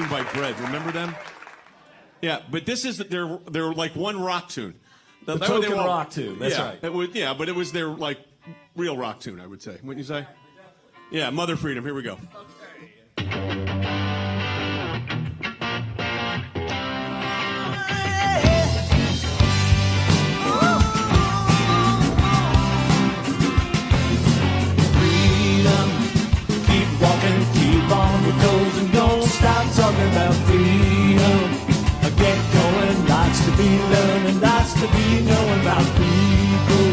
Food by Bread. Remember them? Yeah, but this is they're like one rock tune. The token rock tune. That's right. It was, yeah, but it was their like real rock tune, I would say. Wouldn't you say? Yeah, Mother Freedom. Here we go. Keep on your toes and don't stop talking about freedom. Get going, lots to be learning, lots to be knowing about people.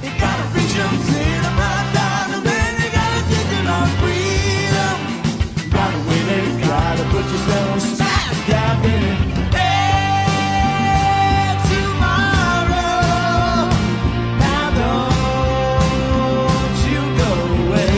You gotta reach them, sit them right down, and then you gotta think about freedom. You gotta win it, gotta put yourself smack dab in it. Hey, tomorrow, now don't you go away.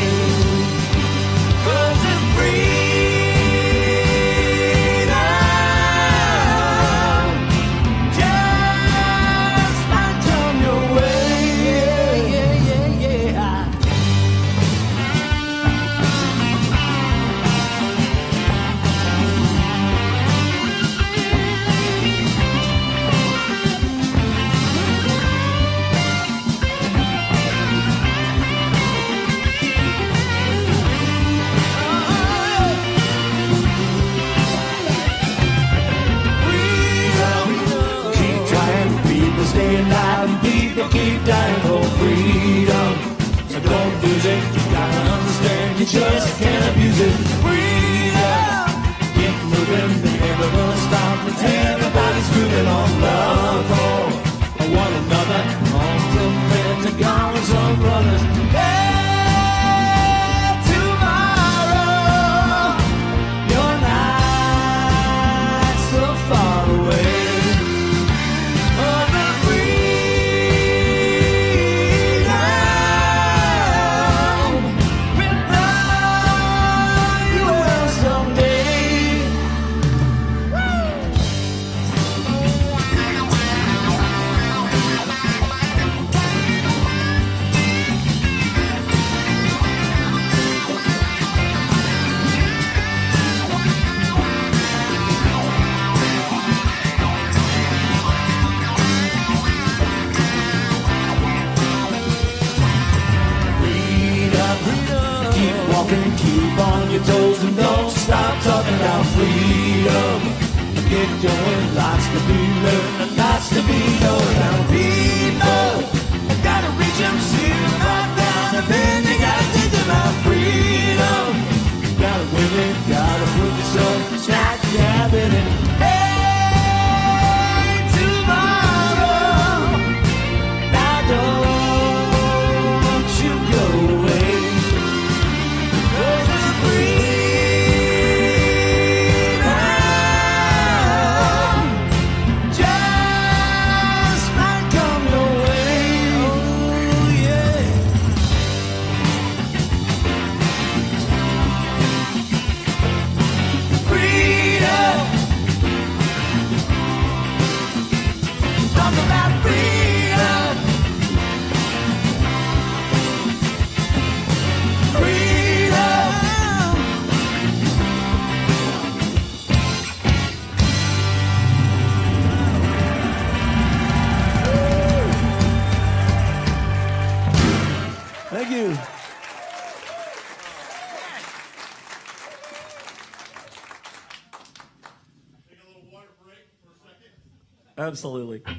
Staying alive and people keep dying for freedom. So don't lose it, you gotta understand, you just can't abuse it. Freedom, keep moving, they never gonna stop until everybody's grooving on love for one another. On some friends and gone with some brothers. Hey, tomorrow, you're not so far away. Keep on your toes and don't stop talking about freedom. Get going, lots to be learned and lots to be known about people. You gotta reach them, see them right down, and then you gotta teach them about freedom. You gotta win it, gotta put yourself smack dab in it. Hey, tomorrow, now don't you go away. Thank you. Take a little water break for a second. Absolutely. All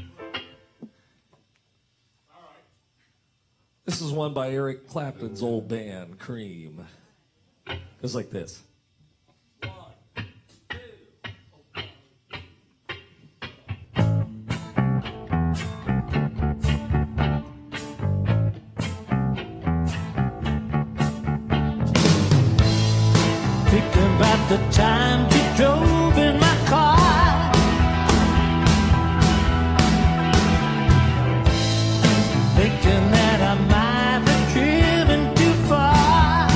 right. This is one by Eric Clapton's old band, Cream. It's like this. About the time you drove in my car, thinking that I might have driven too far.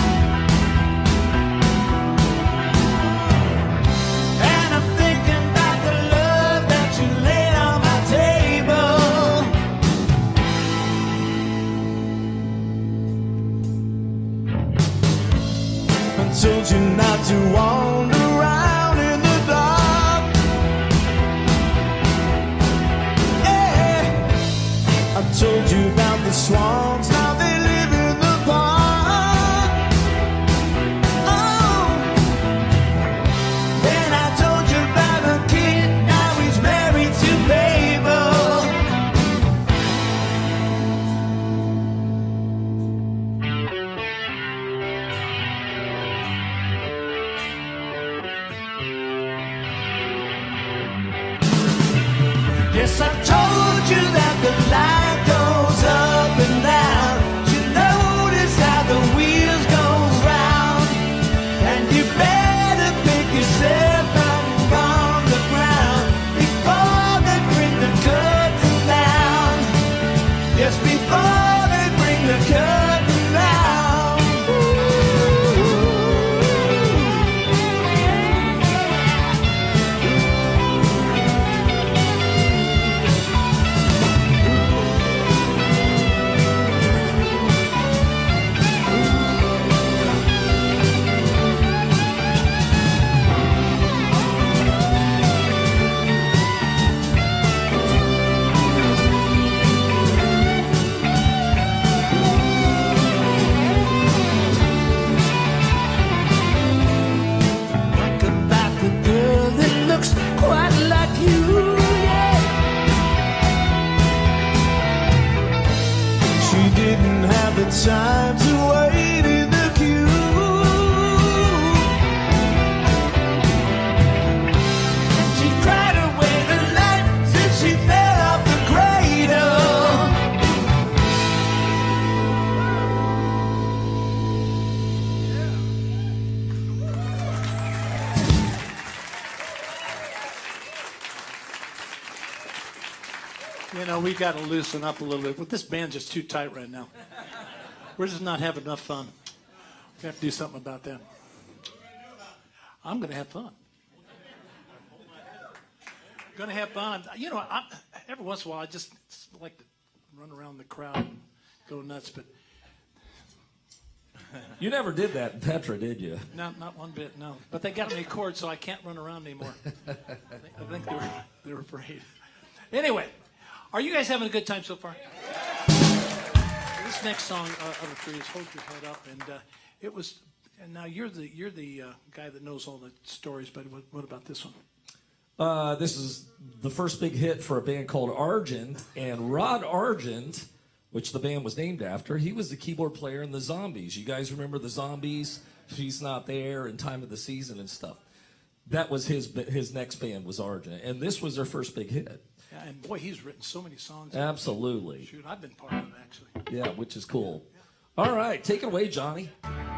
Yes, I told you that the light goes up and down. You notice how the wheels go round, and you better pick yourself up from the ground before they bring the curtain down. Yes, before they bring the curtain down. Think about the girl that looks quite like you, yeah. She didn't have the time to wait in the queue. She cried away the night since she fell off the cradle. You know, we got to loosen up a little bit, but this band's just too tight right now. We're just not having enough fun. We have to do something about that. I'm going to have fun. Going to have fun. You know, every once in a while, I just like to run around the crowd and go nuts, but You never did that in Petra, did you? not one bit, no. But they got me a cord, so I can't run around anymore. I think they were afraid. Anyway, are you guys having a good time so far? This next song of the three is "Hold Your Head Up," and it was. And now you're the guy that knows all the stories, but what about this one? This is the first big hit for a band called Argent, and Rod Argent, which the band was named after, he was the keyboard player in the Zombies. You guys remember the Zombies? She's Not There and Time of the Season and stuff. That was his next band was Argent, and this was their first big hit. Yeah, and boy, he's written so many songs. Absolutely. Shoot, I've been part of it actually. Yeah, which is cool. All right, take it away, Johnny. All right.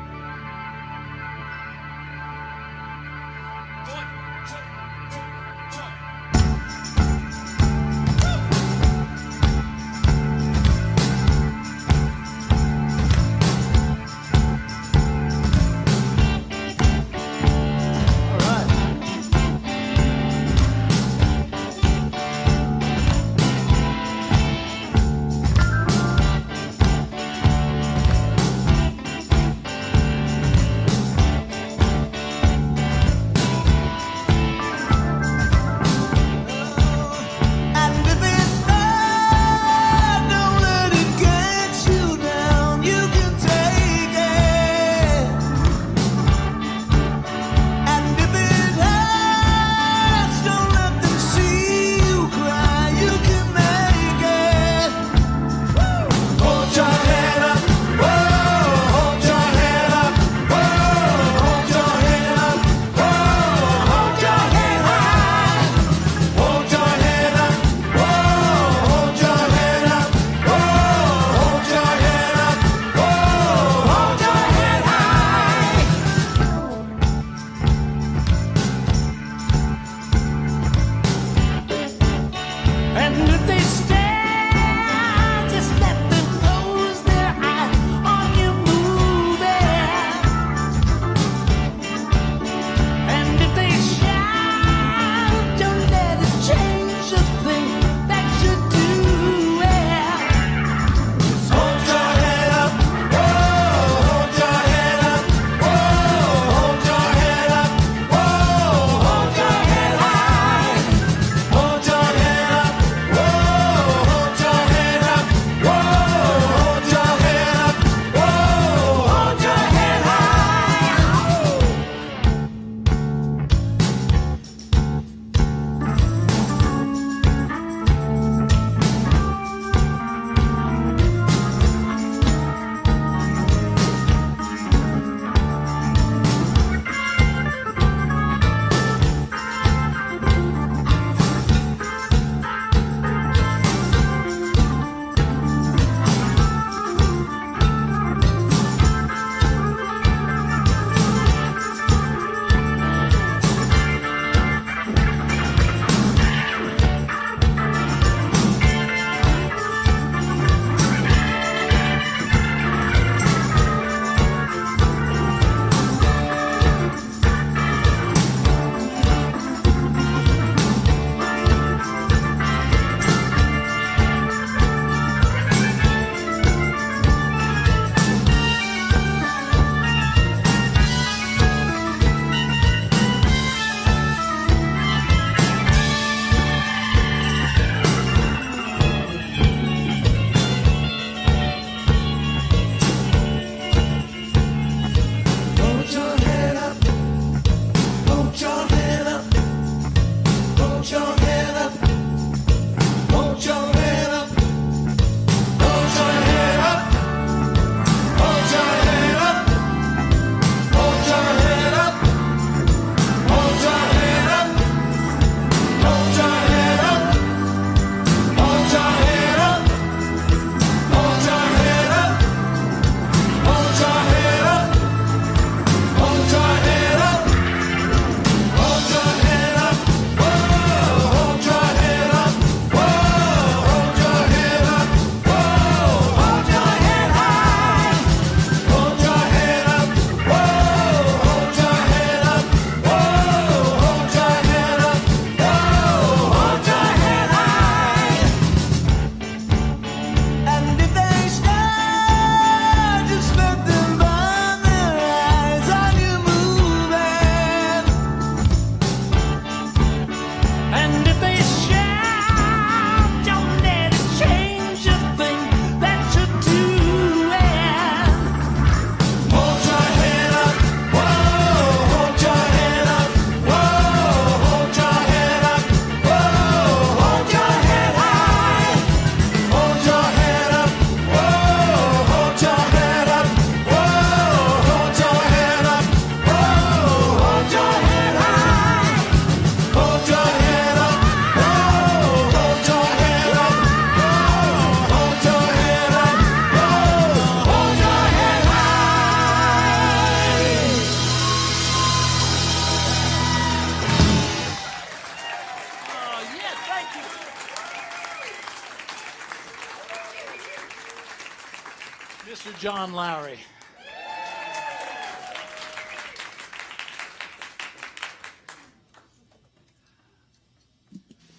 Mr. John Lowry.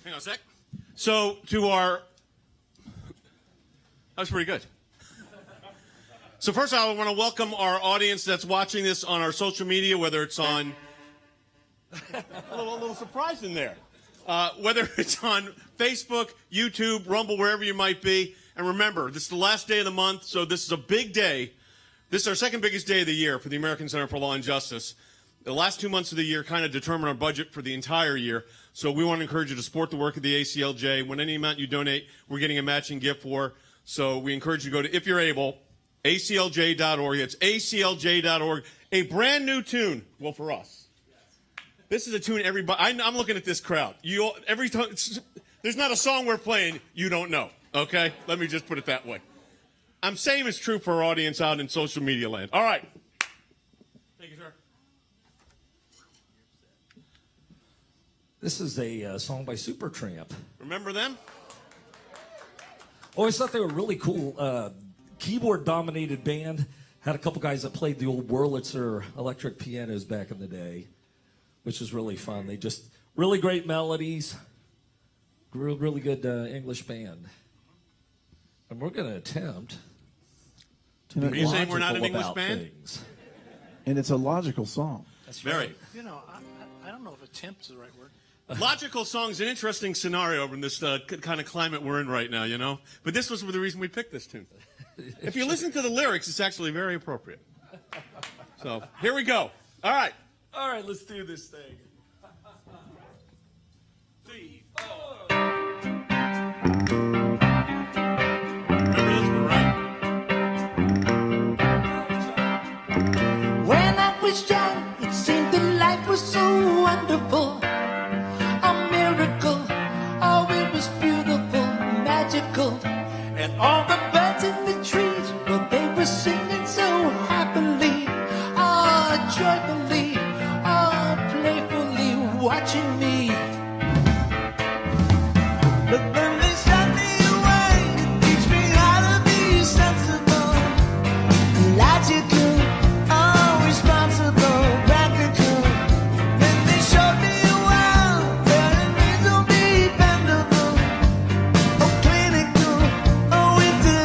Hang on a sec. So, that was pretty good. So first I want to welcome our audience that's watching this on our social media, whether it's on, a little surprise in there, whether it's on Facebook, YouTube, Rumble, wherever you might be. And remember, this is the last day of the month, so this is a big day. This is our second biggest day of the year for the American Center for Law and Justice. The last 2 months of the year kind of determine our budget for the entire year. So we want to encourage you to support the work of the ACLJ. When any amount you donate, we're getting a matching gift for. So we encourage you to go to, if you're able, ACLJ.org. It's ACLJ.org. A brand new tune. Well, for us. This is a tune everybody. I'm looking at this crowd. Every time, there's not a song we're playing you don't know. Okay? Let me just put it that way. I'm saying it's true for our audience out in social media land. All right. Thank you, sir. This is a song by Supertramp. Remember them? Always thought they were really cool. Keyboard-dominated band. Had a couple guys that played the old Wurlitzer electric pianos back in the day, which is really fun. They just really great melodies. Really good English band. And we're going to attempt to Are be you saying we're not an logical English about band? things. And it's a logical song. That's Very. right. You know, I don't know if attempt is the right word. Logical song's an interesting scenario in this kind of climate we're in right now, you know? But this was the reason we picked this tune. If you listen to the lyrics, it's actually very appropriate. So, here we go. All right. All right, let's do this thing. 3, 4. Remember this one, right? When I was young, it seemed that life was so wonderful. A miracle, oh, it was beautiful, magical. And all the birds in the trees, well, they were singing so happily, joyfully, playfully, watching me. But then they sent me away to teach me how to be sensible, logical, responsible, practical. Then they showed me a world where it means to be dependable, clinical, intellectual.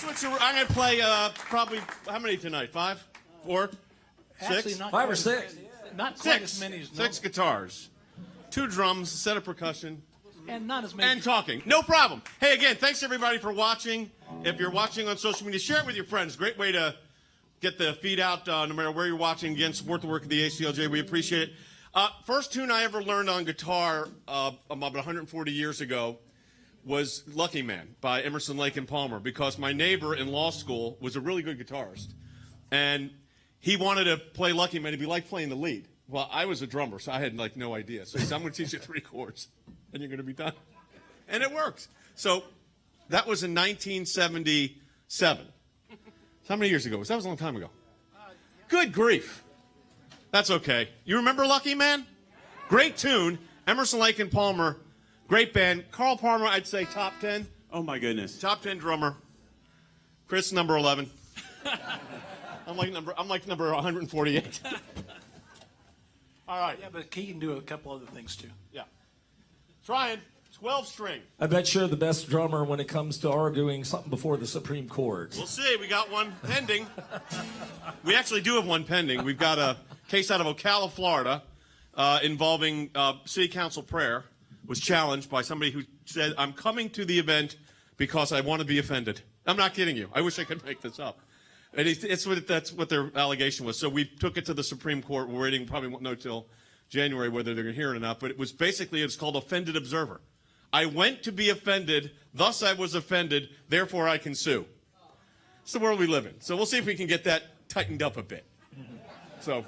let's switch. I'm going to play probably, how many tonight? 5? 4? 6? Actually, not 5 or quite 6. Not quite 6. as many as 6 guitars. 2 drums, a set of percussion. and not as many. And talking. No problem. Hey, again, thanks everybody for watching. If you're watching on social media, share it with your friends. Great way to get the feed out no matter where you're watching. Again, support the work of the ACLJ. We appreciate it. First tune I ever learned on guitar about 140 years ago was Lucky Man by Emerson, Lake and Palmer, because my neighbor in law school was a really good guitarist. And he wanted to play Lucky Man. It'd be like playing the lead. Well, I was a drummer, so I had like no idea. So he said, I'm going to teach you 3 chords, and you're going to be done. And it worked. So that was in 1977. How many years ago? That was a long time ago. Good grief. That's okay. You remember Lucky Man? Great tune. Emerson, Lake and Palmer. Great band. Carl Palmer, I'd say top 10. Oh, my goodness. Top 10 drummer. Chris, number 11. I'm like number 148. All right. Yeah, but he can do a couple other things too. Yeah. Trying. 12 string. I bet you're the best drummer when it comes to arguing something before the Supreme Court. We'll see. We got one pending. We actually do have one pending. We've got a case out of Ocala, Florida, involving city council prayer. Was challenged by somebody who said, I'm coming to the event because I want to be offended. I'm not kidding you. I wish I could make this up. And that's what their allegation was. So we took it to the Supreme Court. We're waiting, probably won't know till January whether they're going to hear it or not. But it was basically, it's called offended observer. I went to be offended, thus I was offended, therefore I can sue. It's the world we live in. So we'll see if we can get that tightened up a bit. So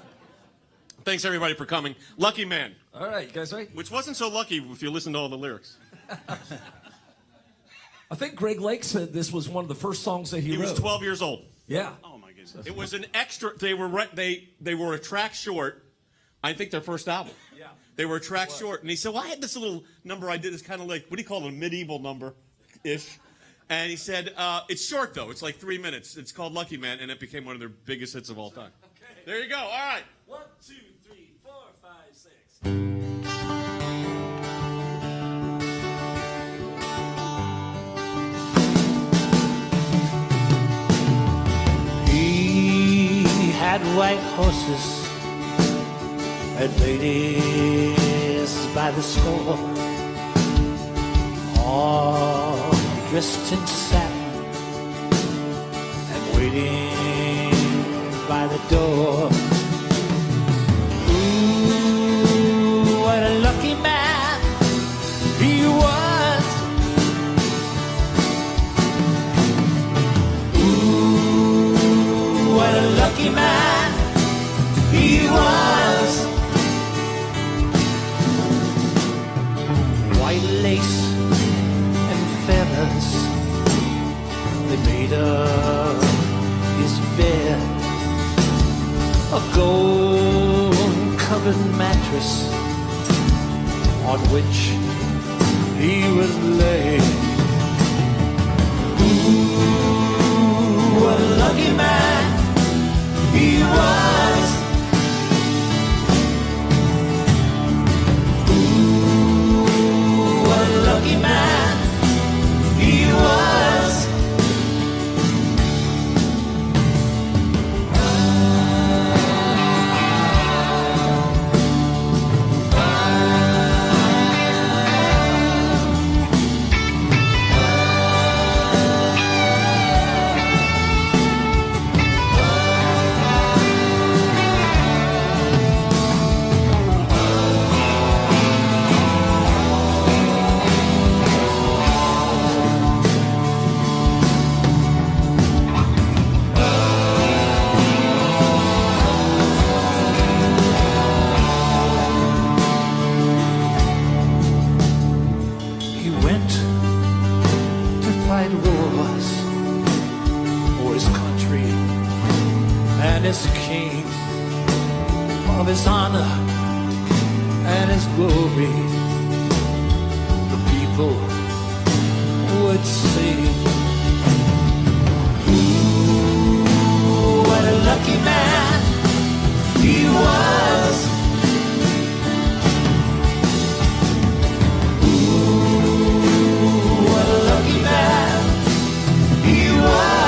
thanks, everybody, for coming. Lucky Man. All right, you guys ready? Which wasn't so lucky if you listen to all the lyrics. I think Greg Lake said this was one of the first songs that he He wrote. was 12 years old. Yeah. Oh, my goodness. It was an extra. They were a track short. I think their first album. Yeah. They were a track short, and he said, "Well, I had this little number I did. It's kind of like, what do you call it, a medieval number-ish." And he said, "It's short though. It's like 3 minutes. It's called Lucky Man, and it became one of their biggest hits of all time." Okay. There you go. All right. 1, 2, 3, 4, 5, 6. He had white horses and ladies by the score, all dressed in satin and waiting by the door. Ooh, what a lucky man he was. Ooh, what a lucky man he was. White lace and feathers, they made up his bed. A gold-covered mattress on which he was laid. Ooh, what a lucky man he was. Ooh, what a lucky man he was. He went to fight wars for his country and his king, of his honor and his glory. The people would sing. Ooh, what a lucky man he was. What a lucky man he was.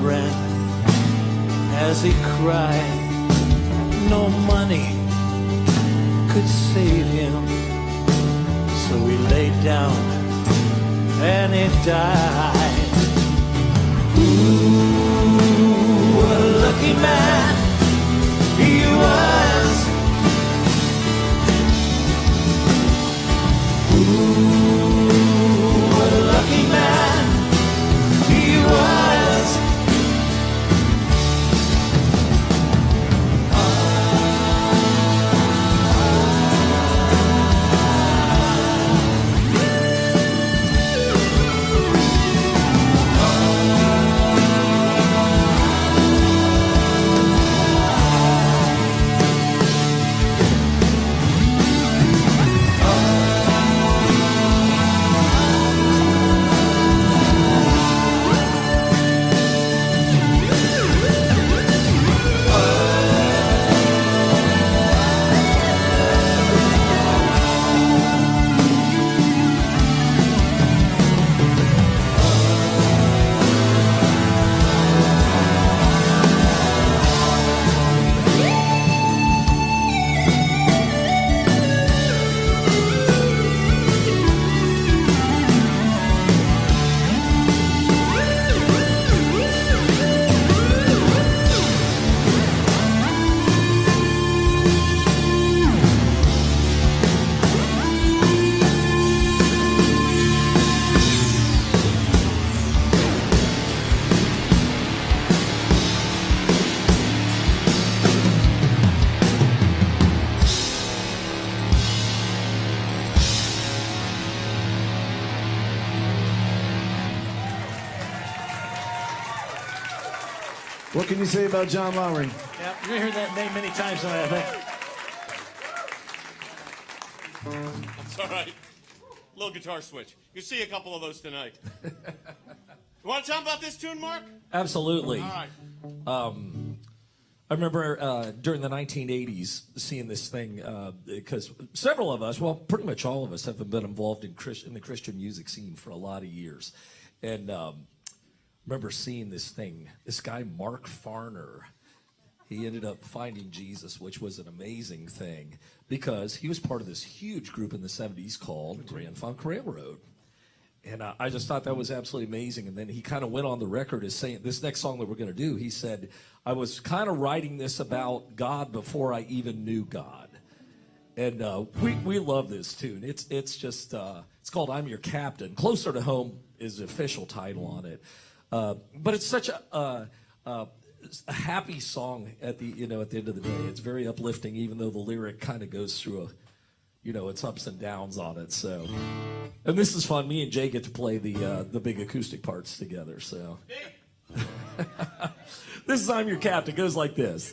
friend as he cried. No money could save him, so he laid down and he died. Ooh, what a lucky man he was. Ooh, what a lucky man he was. What can you say about John Lowry? Yeah, you're gonna hear that name many times tonight, I think. It's all right. Little guitar switch. You see a couple of those tonight. You want to tell them about this tune, Mark? Absolutely. All right. I remember during the 1980s seeing this thing because several of us, well, pretty much all of us, have been involved in the Christian music scene for a lot of years. And remember seeing this thing, this guy, Mark Farner. He ended up finding Jesus, which was an amazing thing because he was part of this huge group in the 70s called Grand Funk Railroad. And I just thought that was absolutely amazing. And then he kind of went on the record as saying, this next song that we're going to do, he said, I was kind of writing this about God before I even knew God. And we love this tune. It's just, it's called I'm Your Captain. Closer to Home is the official title on it. But it's such a happy song at the end of the day. It's very uplifting, even though the lyric kind of goes through its ups and downs on it. So, and this is fun. Me and Jay get to play the big acoustic parts together. So, this is I'm Your Captain. It goes like this.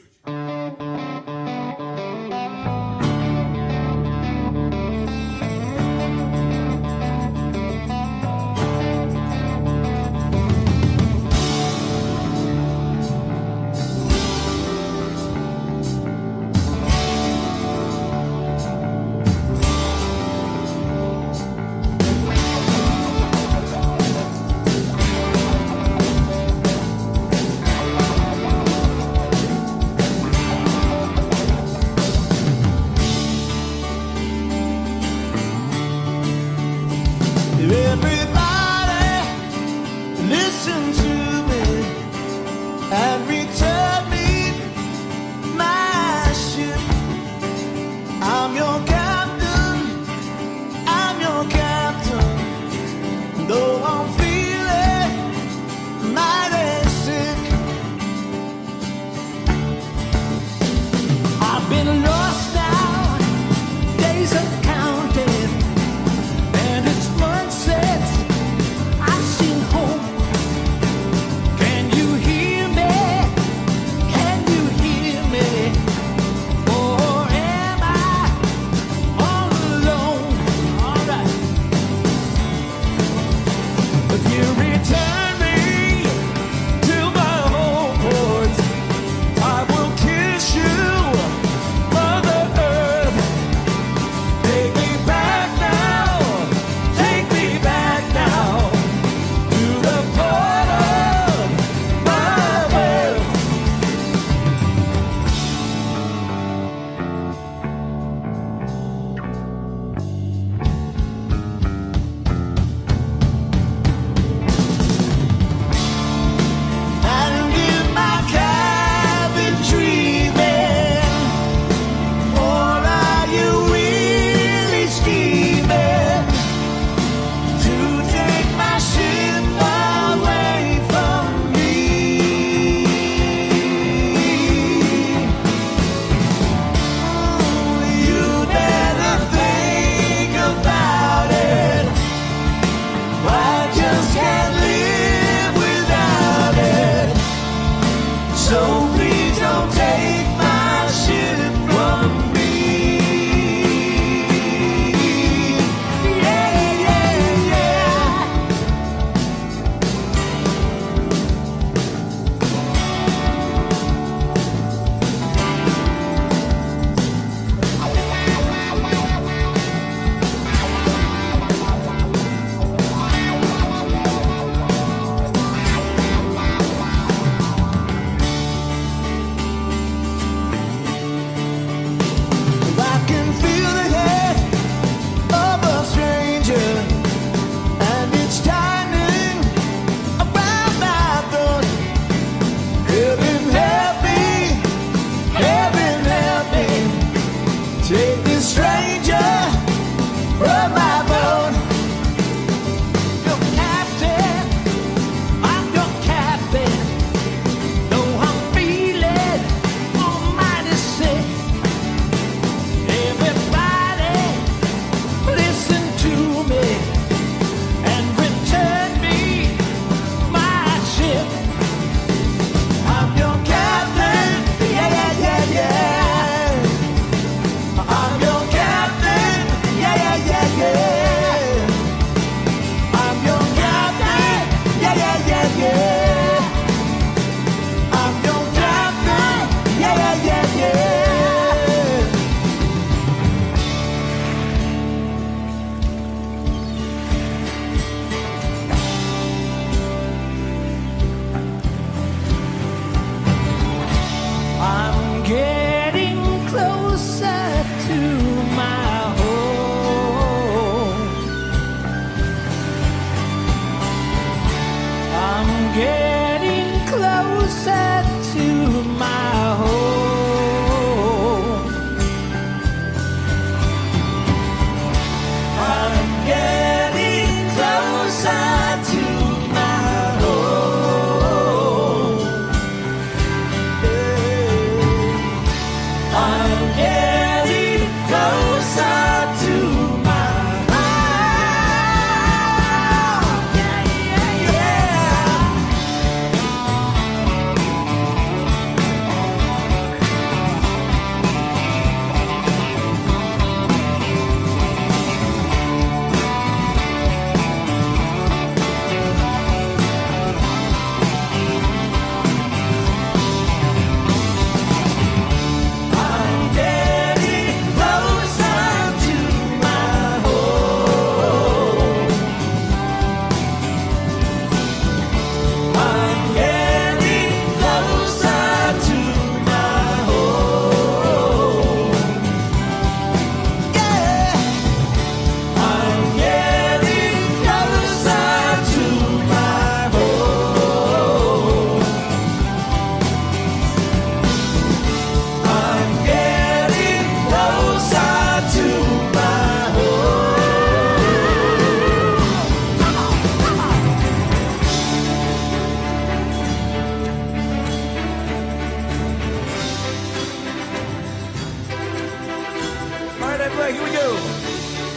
right, here we go.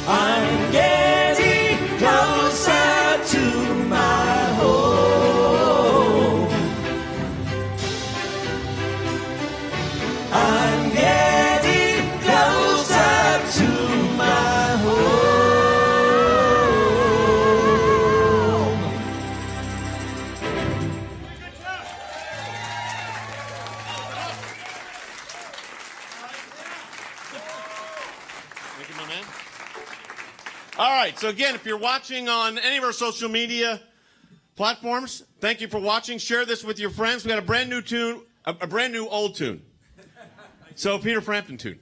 I'm getting closer to my home. I'm getting closer to my home. Thank you, my man. All right, so again, if you're watching on any of our social media platforms, thank you for watching. Share this with your friends. We got a brand new tune, a brand new old tune. So, Peter Frampton tune.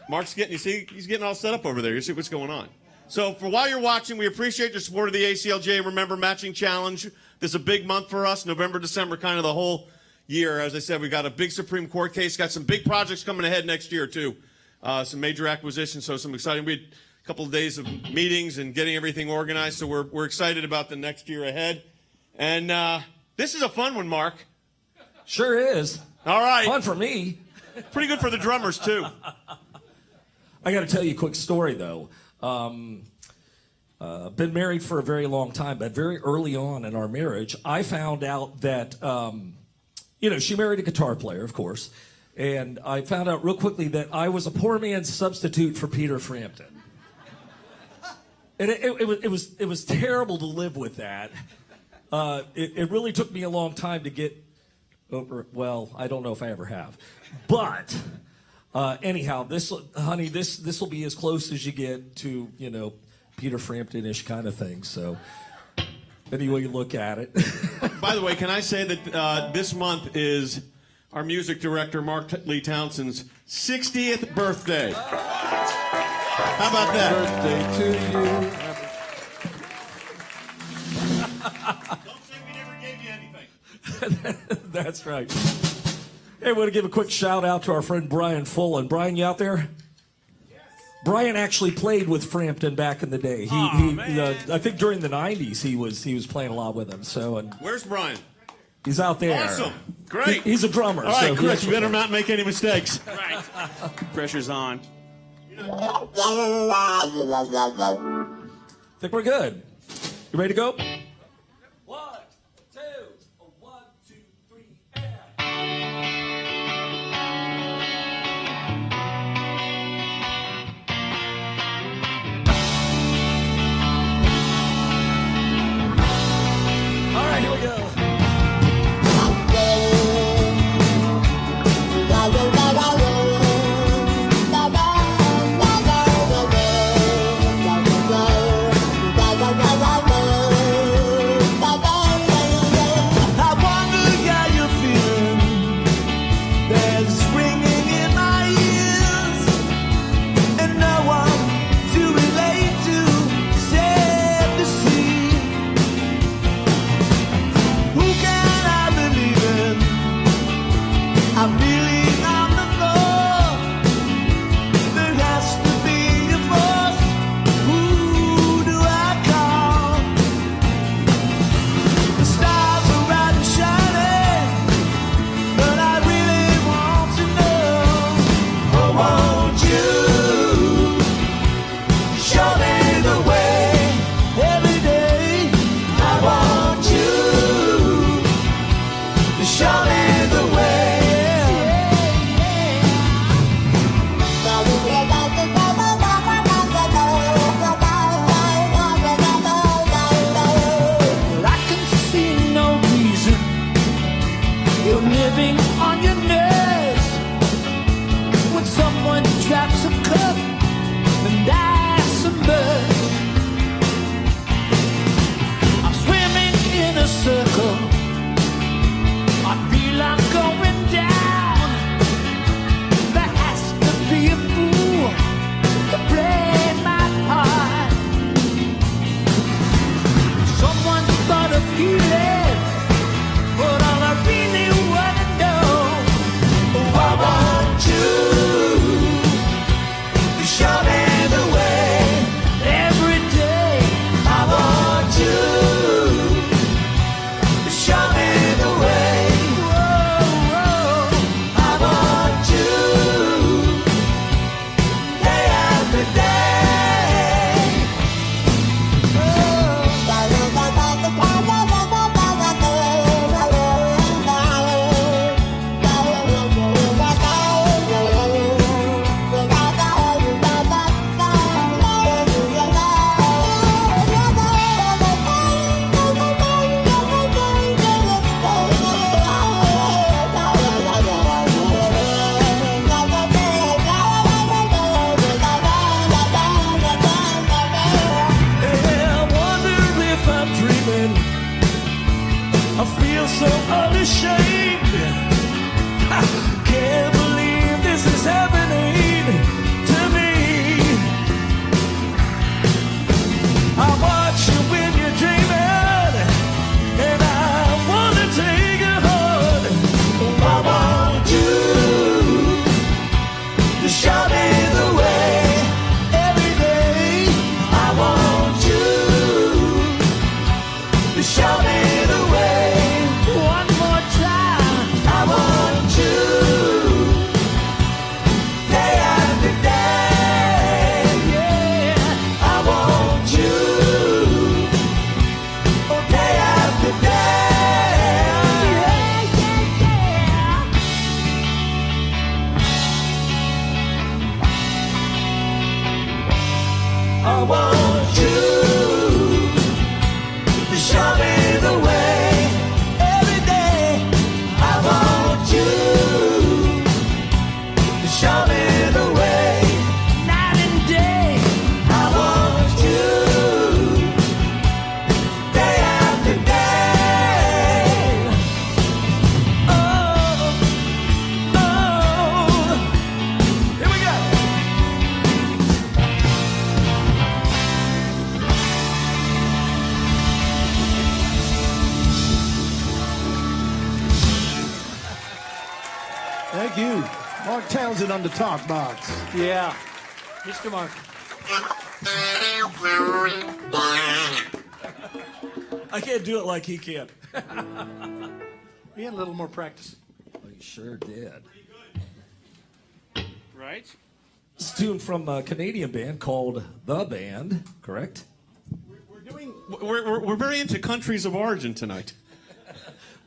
Mark's getting, you see, he's getting all set up over there. You see what's going on. So, for while you're watching, we appreciate your support of the ACLJ Remember Matching Challenge. This is a big month for us, November, December, kind of the whole year. As I said, we got a big Supreme Court case, got some big projects coming ahead next year, too. Some major acquisitions, so some exciting. We had a couple of days of meetings and getting everything organized, so we're excited about the next year ahead. And this is a fun one, Mark. Sure is. All right. Fun for me. Pretty good for the drummers, too. I got to tell you a quick story, though. Been married for a very long time, but very early on in our marriage, I found out that, she married a guitar player, of course, and I found out real quickly that I was a poor man's substitute for Peter Frampton. And it was terrible to live with that. It really took me a long time to get over. Well, I don't know if I ever have, but anyhow, this will be as close as you get to Peter Frampton-ish kind of thing. So any way you look at it. By the way, can I say that this month is our music director, Mark Lee Townsend's 60th birthday. How about that? Birthday to you. Don't say we never gave you anything. That's right. Hey, I want to give a quick shout out to our friend Brian Fullen. Brian, you out there? Yes. Brian actually played with Frampton back in the day. I think during the 90s he was playing a lot with him. Where's Brian? He's out there. Awesome. Great. He's a drummer. All right, so Chris, you better not make any mistakes. Right. Pressure's on. Think we're good. You ready to go? 1, 2, 1, 2, 3, and... All right, here we go. I want you to show me the way every day. I want you to show me the way night and day. I want you day after day. Oh, here we go. Thank you. Mark Townsend on the talk box. Yeah. Mr. Mark. I can't do it like he can. We had a little more practice. He sure did. Right? This tune from a Canadian band called The Band, correct? We're very into countries of origin tonight.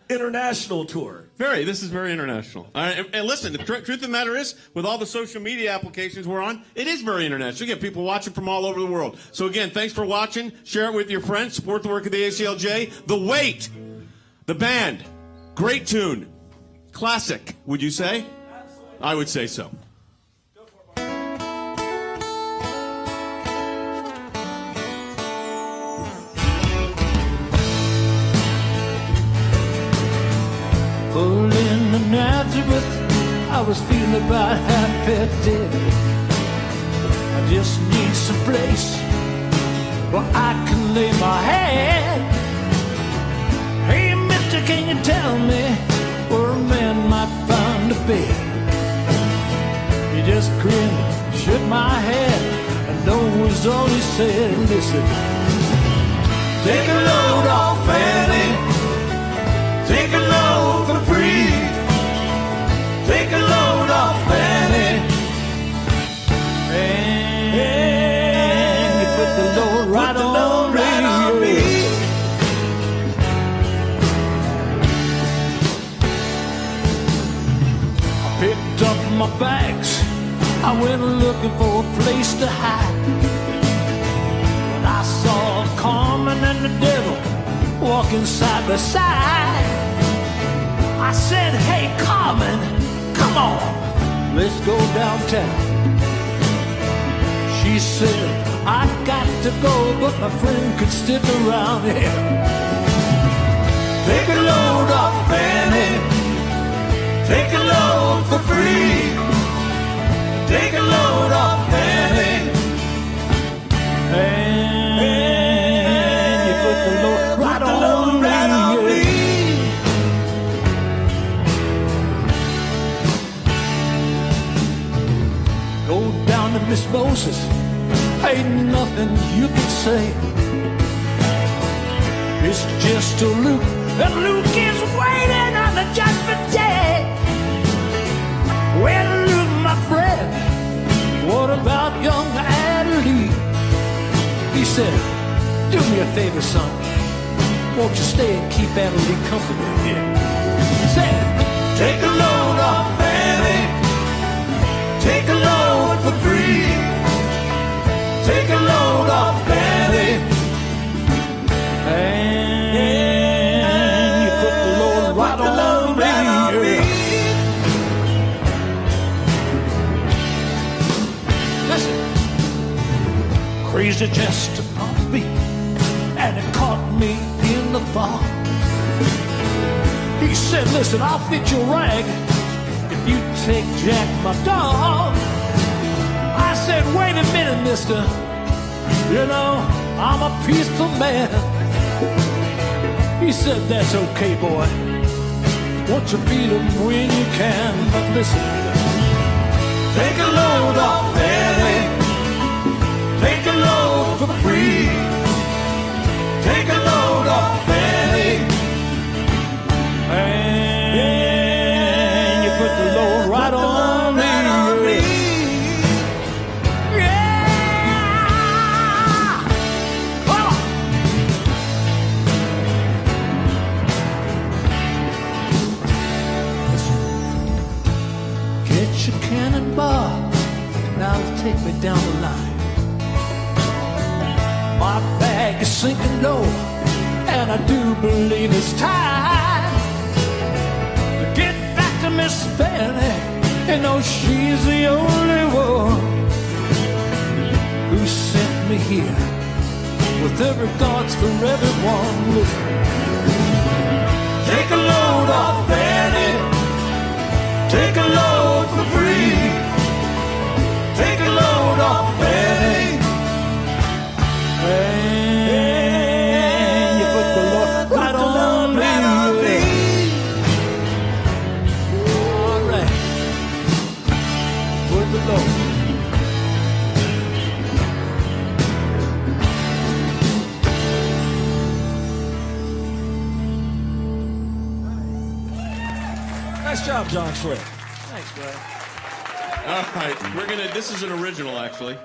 International tour. This is very international. All right, and listen, the truth of the matter is, with all the social media applications we're on, it is very international. You get people watching from all over the world. So again, thanks for watching. Share it with your friends. Support the work of the ACLJ. The Wait, The Band, great tune. Classic, would you say? Absolutely. I would say so. Pulling the Nazareth, I was feeling about half dead. I just need some place where I can lay my head. Hey, mister, can you tell me where a man might find a bed? He just grinned, shook my head, and no was all he said. Listen, take a load off, Annie. Take a load for free. Take a load off, Annie. And you put the load right on me. I picked up my bags. I went looking for a place to hide. But I saw Carmen and the devil walking side by side. I said, hey, Carmen, come on, let's go downtown. She said, I got to go, but my friend could stick around here. Take a load off, Fanny. Take a load for free. Take a load off, Fanny. And you put the load right on me. Go down to Miss Moses, ain't nothing you can say. It's just a Luke, and Luke is waiting on the judgment day. Well, Luke, my friend, what about young Adderley? He said, do me a favor, son, won't you stay and keep Adderley company here? He said, take a load off, Fanny. Take a load for free. Take a load off, Fanny. And you put the load right on me. Listen, crazy just caught me, and it caught me in the fall. He said, listen, I'll fit your rag if you take Jack, my dog. I said, wait a minute, mister. You know, I'm a peaceful man. He said, that's okay, boy. Won't you beat him when you can? But listen, take a load off, Fanny. Take a load for free. Take a load off, Fanny. And you put the load right on me. Yeah. Oh. Get your cannonball, now take me down the line. My bag is sinking low, and I do believe it's time to get back to Miss Fanny. You know she's the only one who sent me here. With their regards for everyone, listen. Take a load off Fanny. Take a load for free. Take a load off Fanny. And you put the load right on me. All right. Put the load. Nice job, John Schlitt. Thanks, bud. All right, this is an original, actually,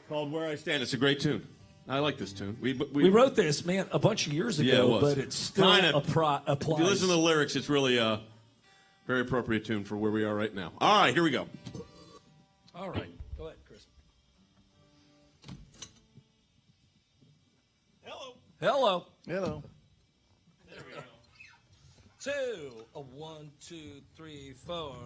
called Where I Stand. It's a great tune. I like this tune. We wrote this, man, a bunch of years ago, Yeah, it was. but it's still applies. If you listen to the lyrics, it's really a very appropriate tune for where we are right now. All right, here we go. All right. Go ahead, Chris. Hello. Hello. 2, a 1, 2, 3, 4.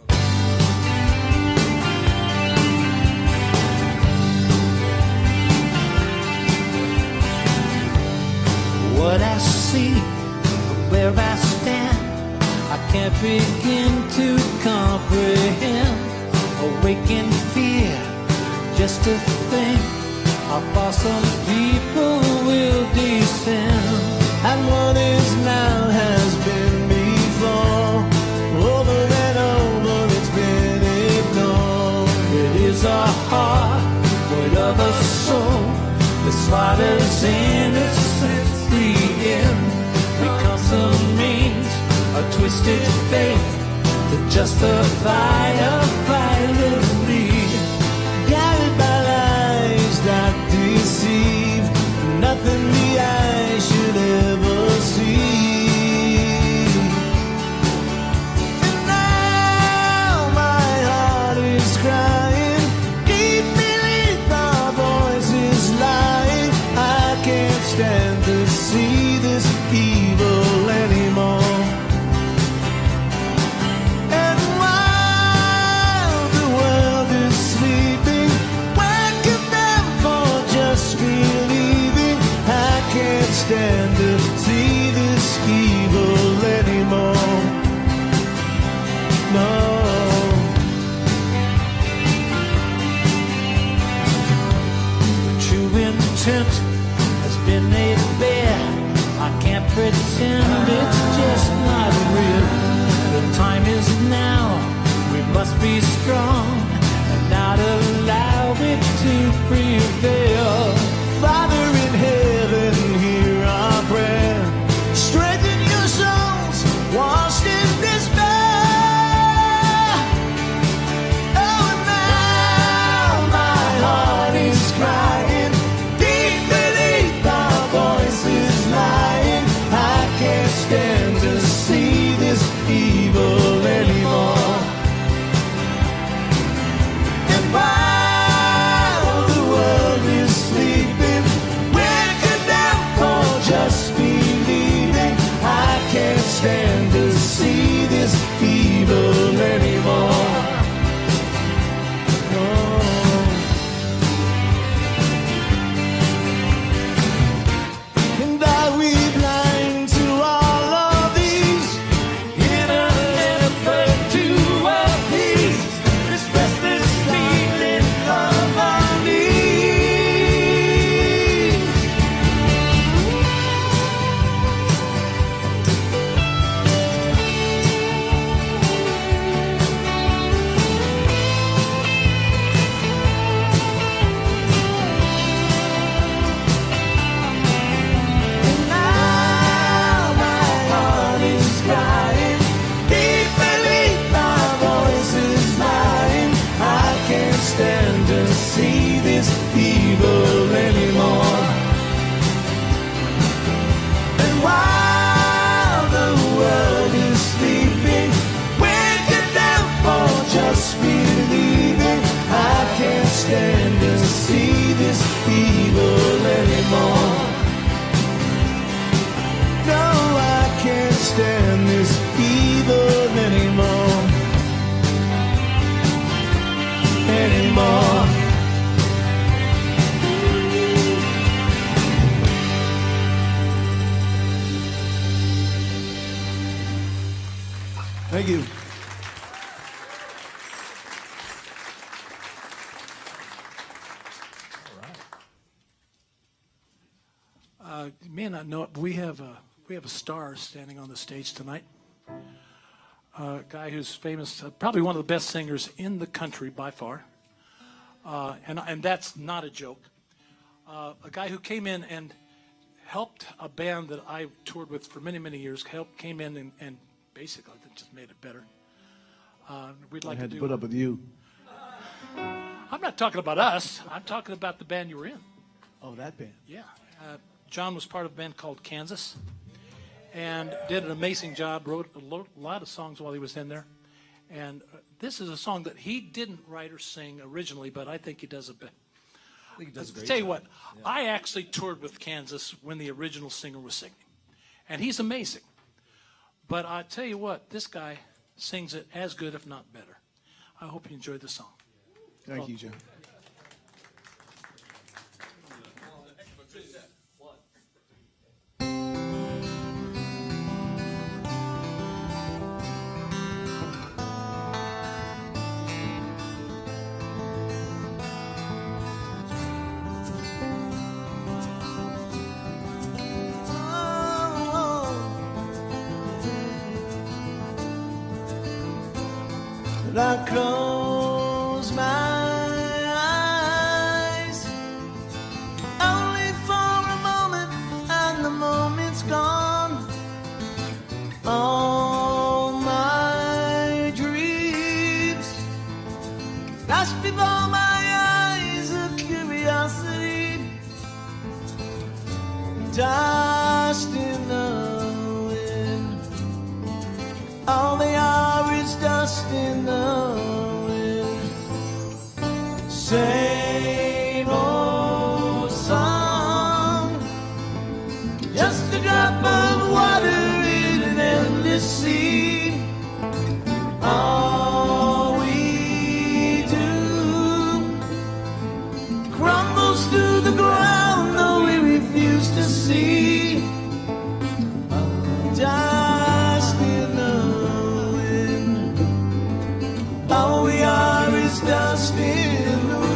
What I see, where I stand, I can't begin to comprehend. Awaken fear, just to think how far some people will descend. And what is now has been before. Over and over it's been ignored. It is a heart, void of a soul, that slaughters innocence. The end becomes a means, a twisted faith to justify a violent need. Guided by lies that deceive, nothing the eye should ever see. And now my heart is crying, deep beneath our voices lying. I can't stand to see this evil anymore. And while the world is sleeping, waking them for just believing, I can't stand to see this evil anymore. No. True intent has been made bare. I can't pretend it's just not real. The time is now. We must be strong and not allow it to prevail. Father in heaven, hear our prayer. Strengthen your souls, washed in despair. Oh, and now my heart is crying, deep beneath our voices lying. I can't stand to see this evil anymore. And while the world You may not know it, but we have a star standing on the stage tonight. A guy who's famous, probably one of the best singers in the country by far, and that's not a joke. A guy who came in and helped a band that I toured with for many, many years. Came in and basically just made it better. We'd like I had to to put up with you. I'm not talking about us. I'm talking about the band you were in. Oh, that band. Yeah. John was part of a band called Kansas and did an amazing job, wrote a lot of songs while he was in there. And this is a song that he didn't write or sing originally, but I think he does a bit. I think he does a great Tell you job. what, I actually toured with Kansas when the original singer was singing. And he's amazing. But I tell you what, this guy sings it as good, if not better. I hope you enjoyed the song. Thank you, John. I close my eyes only for a moment, and the moment's gone. All my dreams flash before my eyes of curiosity, dust in the wind. All they are is dust in the wind. Same old song, just a drop of water in an endless sea. All we do crumbles to the ground, though we refuse to see. Dust in the wind. All we are is dust in the wind.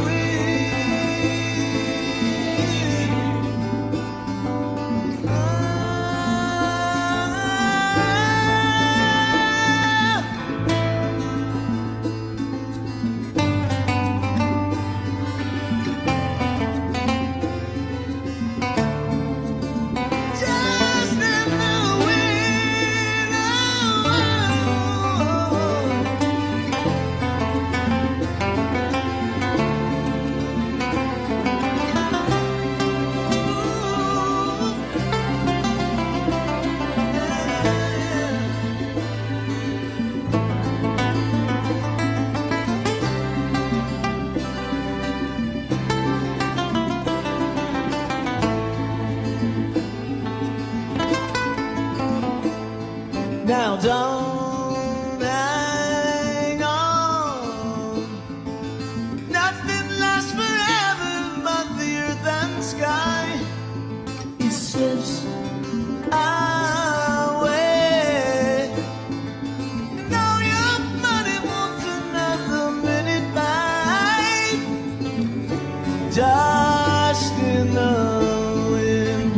Dust in the wind. Now don't hang on. Nothing lasts forever but the earth and sky. It slips away. No, your money won't another minute by. Dust in the wind.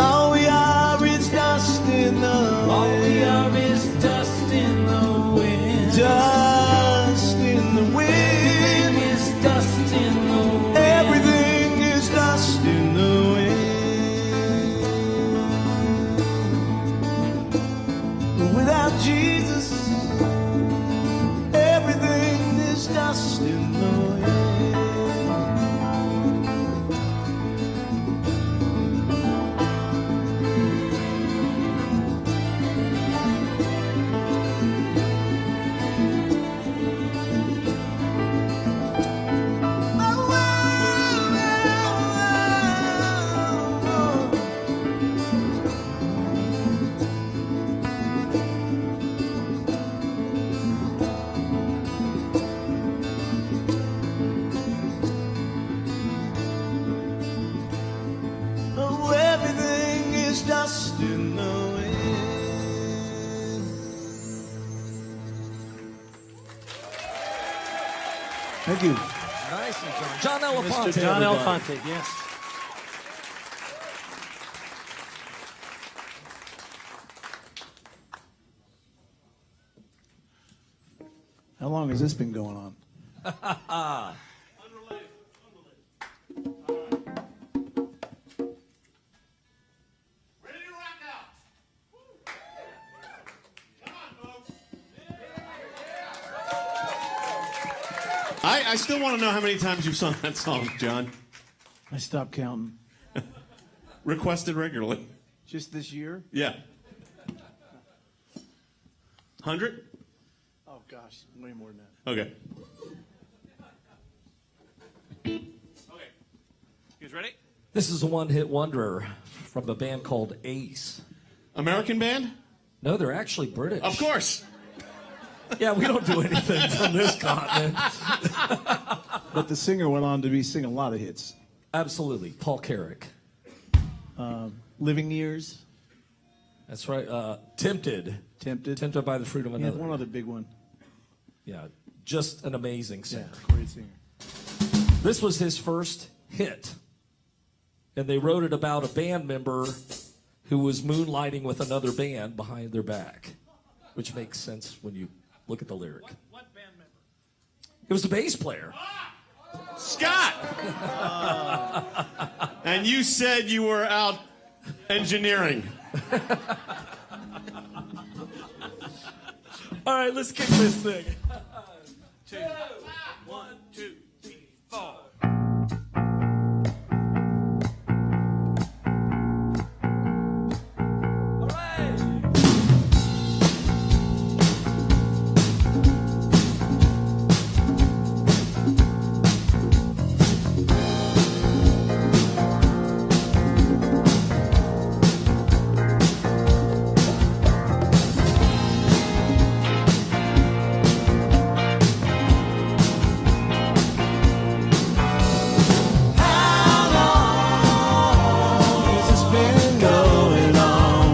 All we are is dust in the wind. All we are is dust in the wind. Dust in the wind. Is dust in the wind. Everything is dust in the wind. Without Jesus, everything is dust in the wind. Oh, everything is dust in the wind. Thank you. Nicely done. John Elefante. Mr. John everybody. Elefante, yes. How long has this been going on? Ready to rock out. Come on, folks. I still want to know how many times you've sung that song, John. I stopped counting. Requested regularly. Just this year? Yeah. 100? Oh, gosh. Way more than that. Okay. Okay. You guys ready? This is a one-hit wonder from a band called Ace. American band? No, they're actually British. Of course. Yeah, we don't do anything from this continent. But the singer went on to sing a lot of hits. Absolutely. Paul Carrick. Living Years, That's right. Tempted. Tempted by the fruit of He had another. one other big one. Yeah, just an amazing singer. Great singer. This was his first hit. And they wrote it about a band member who was moonlighting with another band behind their back, which makes sense when you look at the lyric. What band member? It was the bass player. Scott! And you said you were out engineering. All right, let's kick this thing. 2, 1, 2, 3, 4. All right. Has this been going on?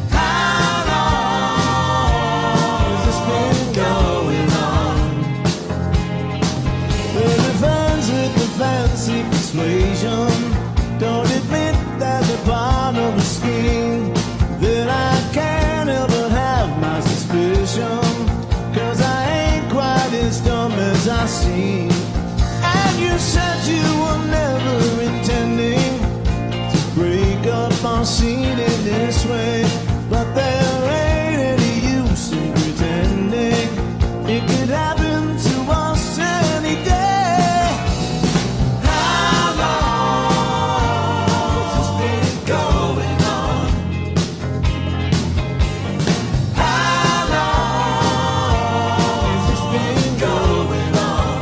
How long has this been going on? Well, the fans with the fancy persuasion don't admit that they're part of the scheme. That I can't help but have my suspicion, 'cause I ain't quite as dumb as I seem. And you said you were never intending to break up our scene in this way, but there ain't any use in pretending. It could happen to us any day. How long has this been going on? How long has this been going on?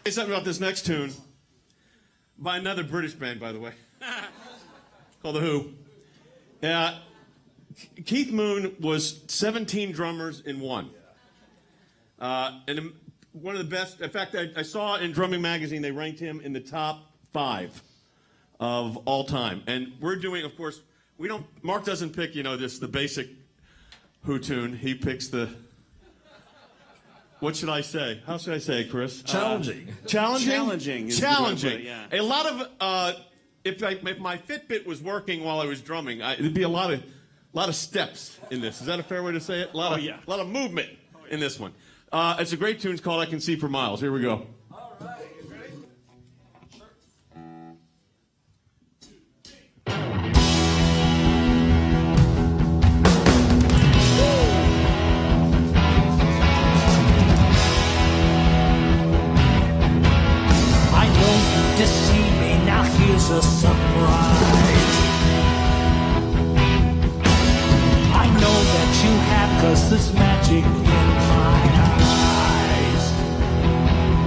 Say something about this next tune by another British band, by the way, called The Who. Keith Moon was 17 drummers in one. And one of the best, in fact, I saw in Drumming Magazine, they ranked him in the top 5 of all time. And we're doing, of course, Mark doesn't pick, the basic Who tune. He picks what should I say? How should I say, Chris? Challenging. Challenging? Challenging is Challenging. the way to put it, A yeah. lot of, if my Fitbit was working while I was drumming, it'd be a lot of steps in this. Is that a fair way to say it? A lot of movement in this one. It's a great tune. It's called I Can See for Miles. Here we go. All right, you ready? Sure. I know you deceive me, now here's a surprise. I know that you have, 'cause there's magic in my eyes.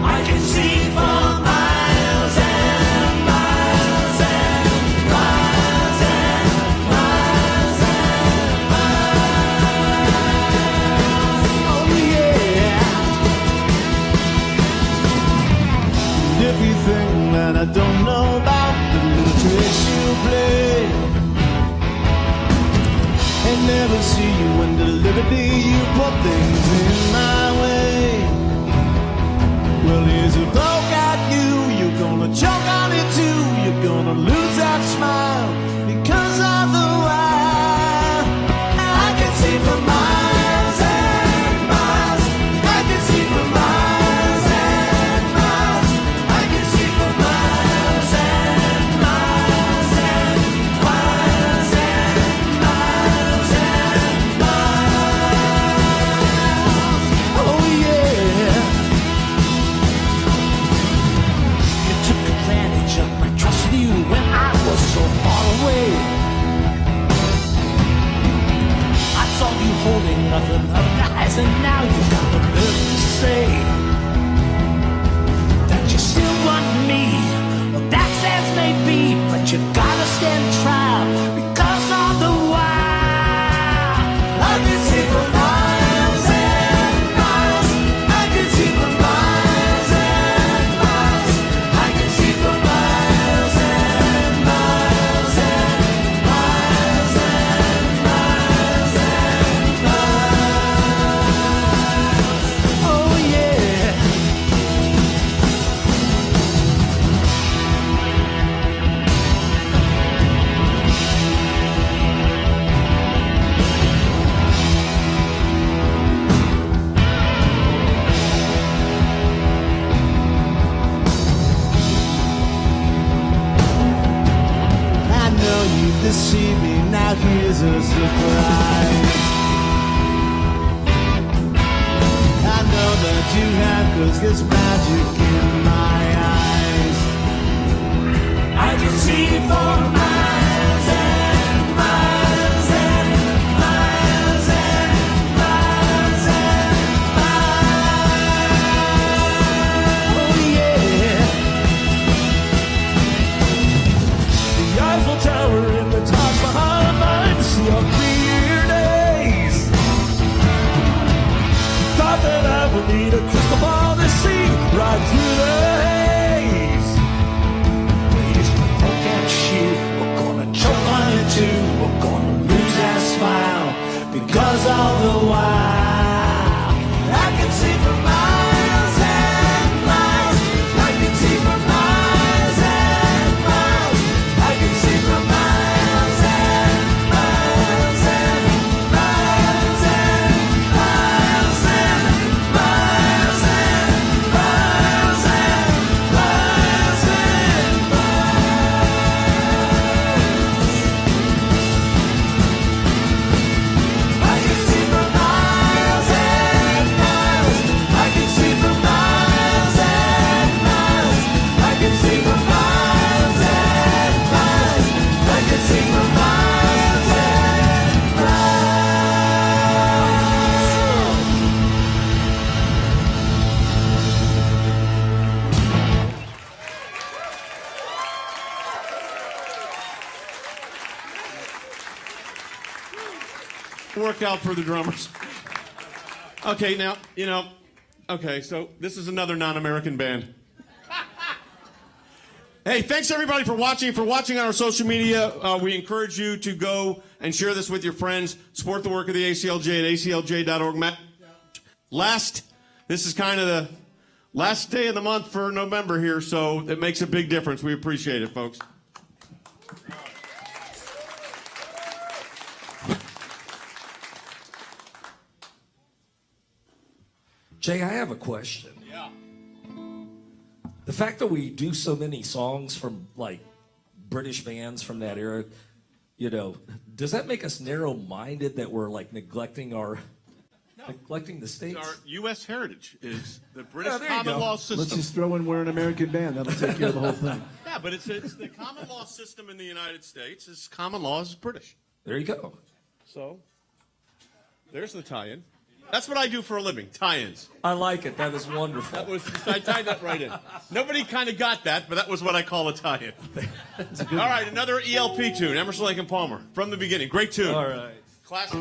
I can see for miles and miles and miles and miles and miles. Oh yeah. And if you think that I don't know about the little tricks you play, and never see you when deliberately you put things in my way. Well, here's a poke at you. You're gonna choke on it too. You're gonna lose that smile because of the why. I can see for miles and miles. I can see for miles and miles. I can see for miles and miles and miles and miles and miles. Oh yeah. You took advantage of my trust in you when I was so far away. I saw you holding nothing but guys, and now you got the nerve to say that you still want me. Well, that's as may be, but you gotta stand trial because of the why. I can see for miles and miles. I can see for miles and miles. I can see for miles and miles and miles and miles and miles. Oh yeah. I know you deceive me, now here's a surprise. I know that you have, 'cause there's magic in my eyes. I can see for miles and miles and miles and miles and miles. Oh yeah. The Eiffel Tower and the Taj Mahal mine see your clear days. Thought that I would need a crystal ball to see right through the haze. Well, you just poke at shit. Work out for the drummers. Okay, now, okay, so this is another non-American band. Hey, thanks everybody for watching on our social media. We encourage you to go and share this with your friends. Support the work of the ACLJ at aclj.org. This is kind of the last day of the month for November here, so it makes a big difference. We appreciate it, folks. Jay, I have a question. Yeah. The fact that we do so many songs from like British bands from that era, does that make us narrow-minded that we're like neglecting the States? Our U.S. heritage is the British there you common go. law system. Let's just throw in we're an American band. That'll take care of the whole thing. Yeah, but it's the common law system in the United States. Is common law is British. There you go. So there's the tie-in. That's what I do for a living, tie-ins. I like it. That is wonderful. I tied that right in. Nobody kind of got that, but that was what I call a tie-in. All right, another ELP tune, Emerson, Lake and Palmer, from the beginning. Great tune. All right. Classic.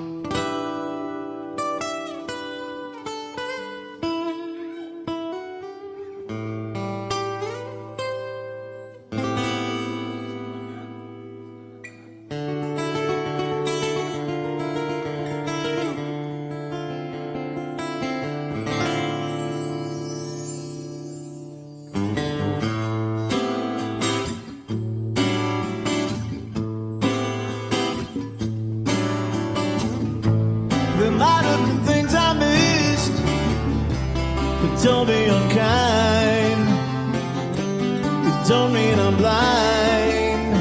There might have been things I missed, but don't be unkind. It don't mean I'm blind.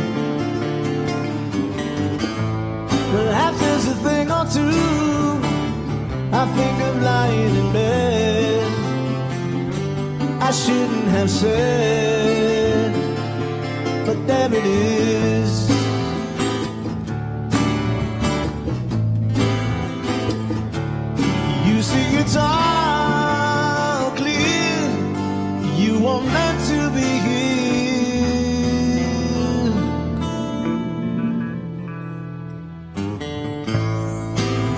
Perhaps there's a thing or two I think of lying in bed I shouldn't have said, but there it is. You see, it's all clear. You were meant to be here.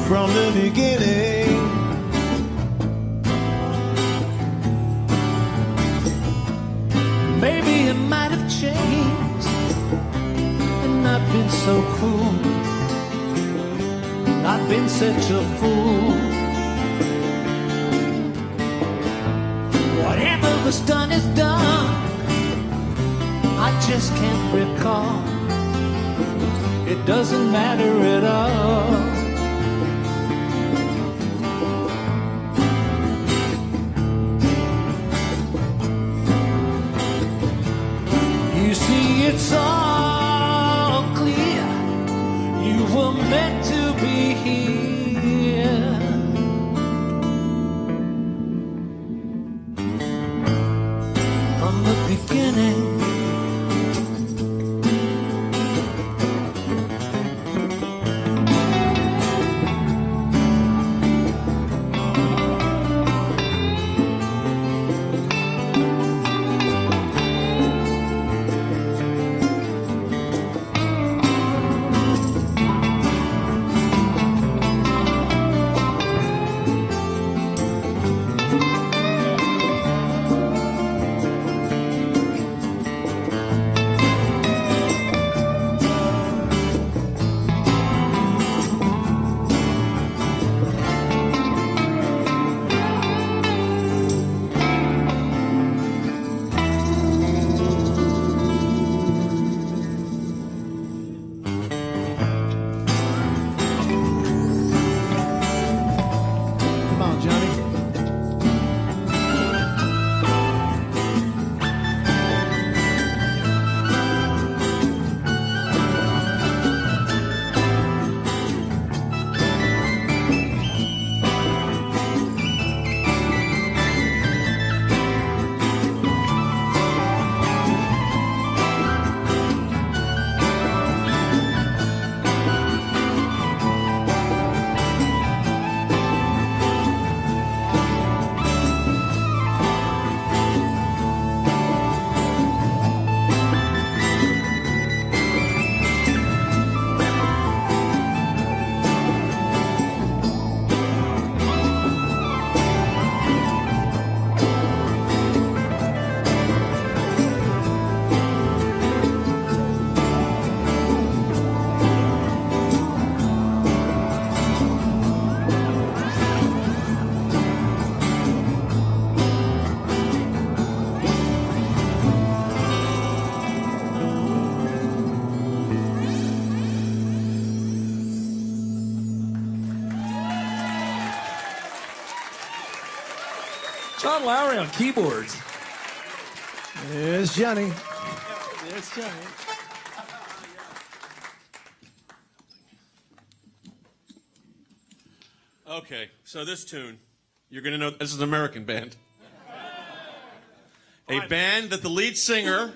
From the beginning. Maybe it might have changed and not been so cruel, not been such a fool. Whatever was done is done. I just can't recall. It doesn't matter at all. You see, it's all clear. You were meant to be here. From the beginning. John Lowry on keyboards. There's Johnny. There's Johnny. Okay, so this tune, you're going to know this is an American band. A band that the lead singer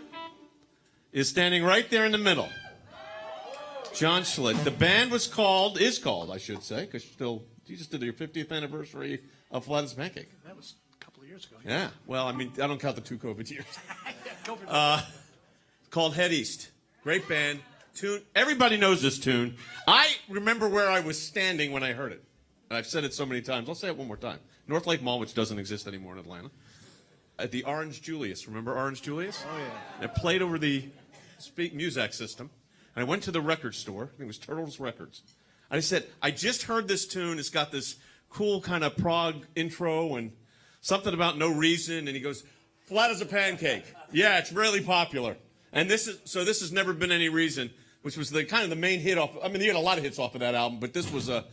is standing right there in the middle. John Schlitt. The band is called, I should say, because you just did your 50th anniversary of Flat as a Pancake. That was a couple of years ago. Yeah, well, I mean, I don't count the 2 COVID years. COVID. Called Head East. Great band. Tune. Everybody knows this tune. I remember where I was standing when I heard it. And I've said it so many times. I'll say it one more time. North Lake Mall, which doesn't exist anymore in Atlanta. At the Orange Julius. Remember Orange Julius? Oh, yeah. It played over the Muzak system. And I went to the record store. I think it was Turtles Records. And I said, I just heard this tune. It's got this cool kind of prog intro and something about no reason. And he goes, Flat as a Pancake. Yeah, it's really popular. And this has Never Been Any Reason, which was the kind of the main hit off. I mean, he had a lot of hits off of that album, but this was a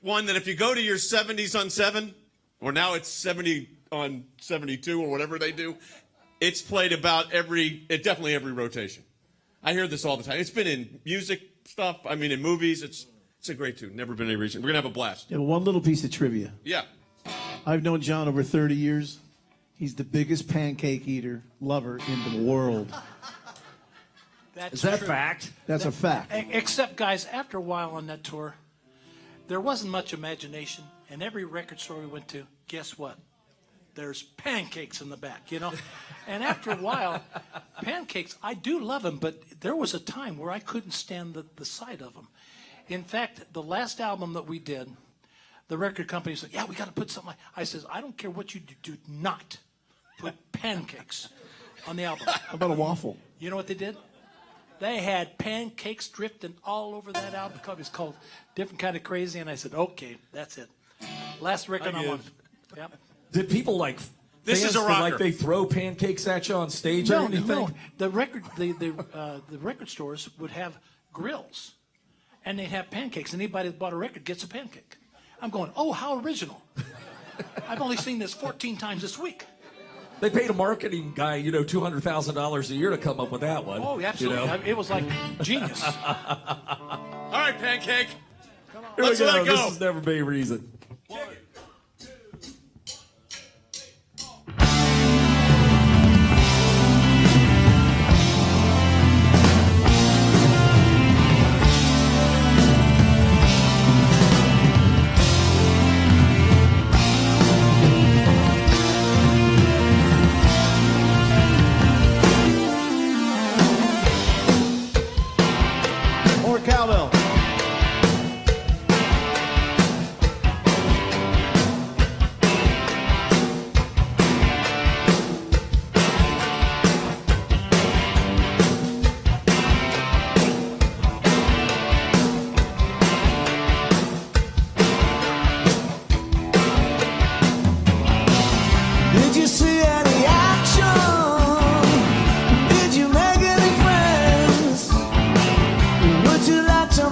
one that if you go to your 70s on 7, or now it's 70 on 72 or whatever they do, it's played about definitely every rotation. I hear this all the time. It's been in music stuff. I mean, in movies. It's a great tune. Never Been Any Reason. We're gonna have a blast. Yeah, one little piece of trivia. Yeah. I've known John over 30 years. He's the biggest pancake eater lover in the world. That's Is that true. fact? That's a fact. Except, guys, after a while on that tour, there wasn't much imagination. And every record store we went to, guess what? There's pancakes in the back, you know? And after a while, pancakes, I do love them, but there was a time where I couldn't stand the sight of them. In fact, the last album that we did, the record company said, yeah, we got to put something. I says, I don't care what you do not put pancakes on the album. How about a waffle? You know what they did? They had pancakes drifting all over that album. It was called Different Kind of Crazy, and I said, okay, that's it. Last record I'm on. Yep. Did people This fans is a rocker. they throw pancakes at you on stage or anything? No. The record stores would have grills, and they'd have pancakes. Anybody that bought a record gets a pancake. I'm going, oh, how original. I've only seen this 14 times this week. They paid a marketing guy, $200,000 a year to come up with that one. Oh, absolutely. It was like genius. All right, Pancake. Here Let's we let it go. This has never been a reason. More cowbell. Did you see any action? Did you make any friends? Would you like some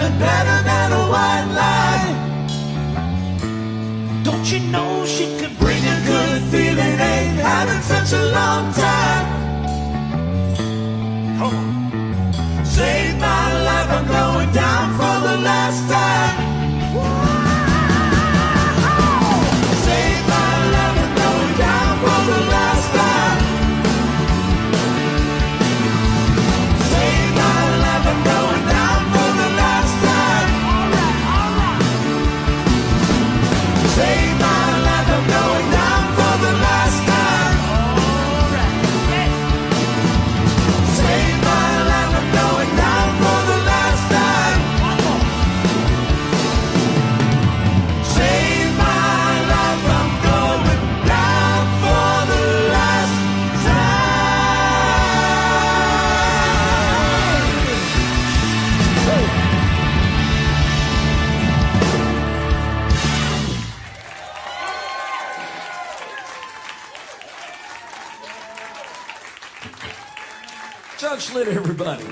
nothing better than a white lie. Don't you know she could Bring a good feeling, ain't having such a long time. Come on. Save my life, I'm going down for the last time. Save my life, I'm going down for the last time. Save my life, I'm going down for the last time. Save my life, I'm going down for the last time. Save my life, I'm going down for the last time. Save my life, I'm going down for the last John Schlitt, everybody.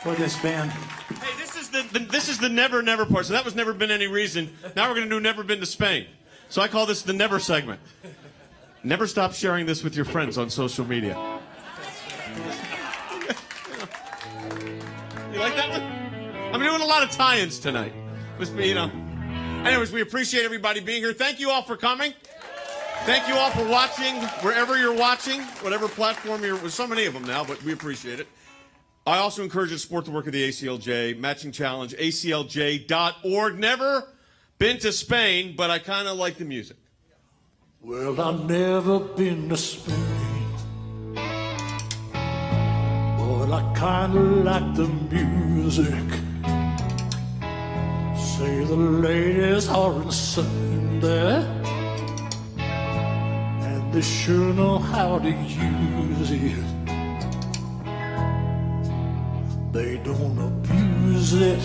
For this band. Hey, this is the never never part. So that was never been any reason. Now we're going to do never been to Spain. So I call this the never segment. Never stop sharing this with your friends on social media. You like that one? I'm doing a lot of tie-ins tonight. With me, you know. Anyways, we appreciate everybody being here. Thank you all for coming. Thank you all for watching, wherever you're watching, whatever platform you're. There's so many of them now, but we appreciate it. I also encourage you to support the work of the ACLJ, Matching Challenge, aclj.org. Never been to Spain, but I kind of like the music. Well, I've never been to Spain, but I kinda like the music. Say the ladies are insane there, and they sure know how to use it. They don't abuse it,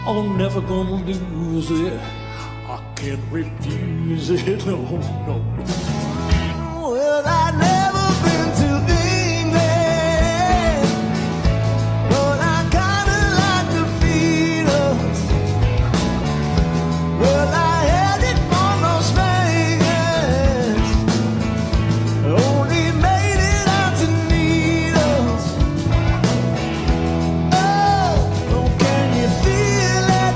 I'm never gonna lose it. I can't refuse it, no, no. Well, I've never been to England, but I kinda like the Beatles. Well, I had it for Las Vegas, only made it out to Needles. Oh, can you feel it?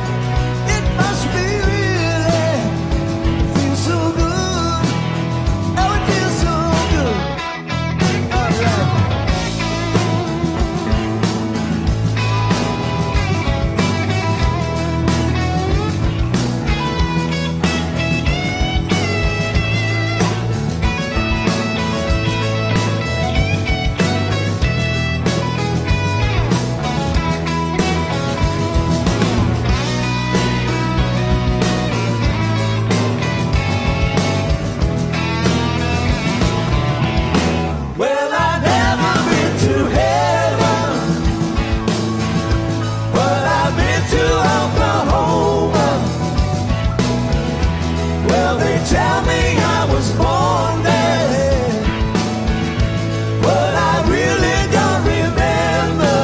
It must be really, it feels so good. Oh, it feels so good. All right. Well, I've never been to heaven, but I've been to Oklahoma. Well, they tell me I was born there, but I really don't remember.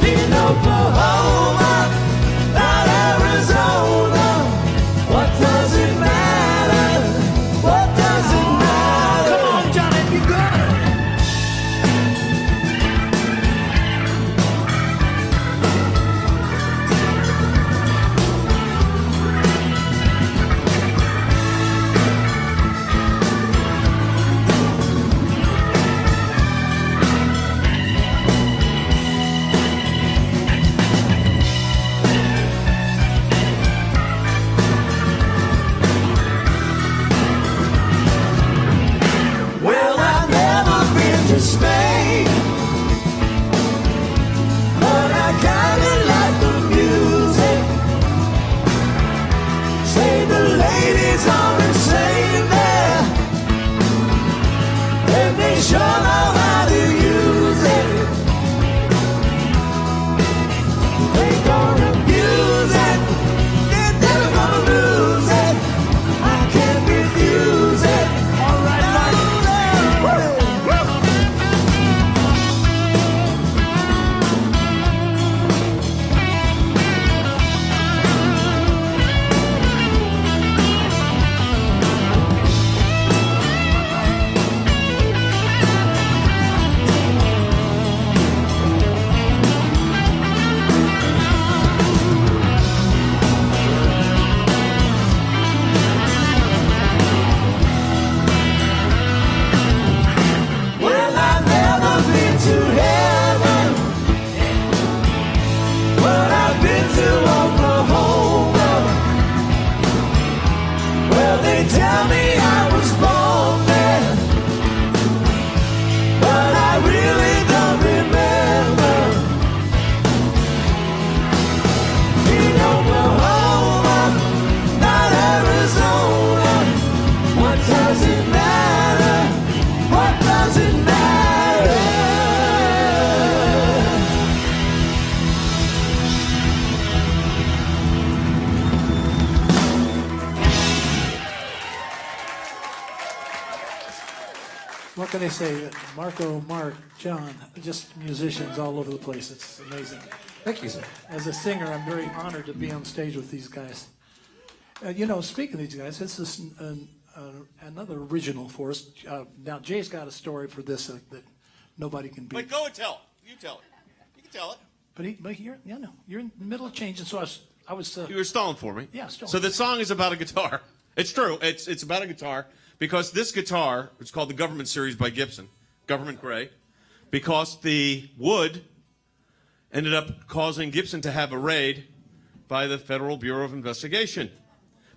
In Oklahoma, not Arizona, what does it matter? What does it matter? Come on, Johnny, be good. Well, I've never been to Spain, but I kinda like the music. Say the ladies are insane there, and they sure know how to use it. They don't abuse it, they're never gonna lose it. I can't refuse it. All right, they say, Marco, Mark, John, just musicians all over the place. It's amazing. Thank you, sir. As a singer, I'm very honored to be on stage with these guys. Speaking of these guys, this is another original for us. Now, Jay's got a story for this that nobody can beat. But go and tell it. You tell it. You can tell it. But you're in the middle of changing, so I was. You were stalling for me. Yeah, stalling. So the song is about a guitar. It's true. It's about a guitar because this guitar, it's called the Government Series by Gibson, Government Gray, because the wood ended up causing Gibson to have a raid by the Federal Bureau of Investigation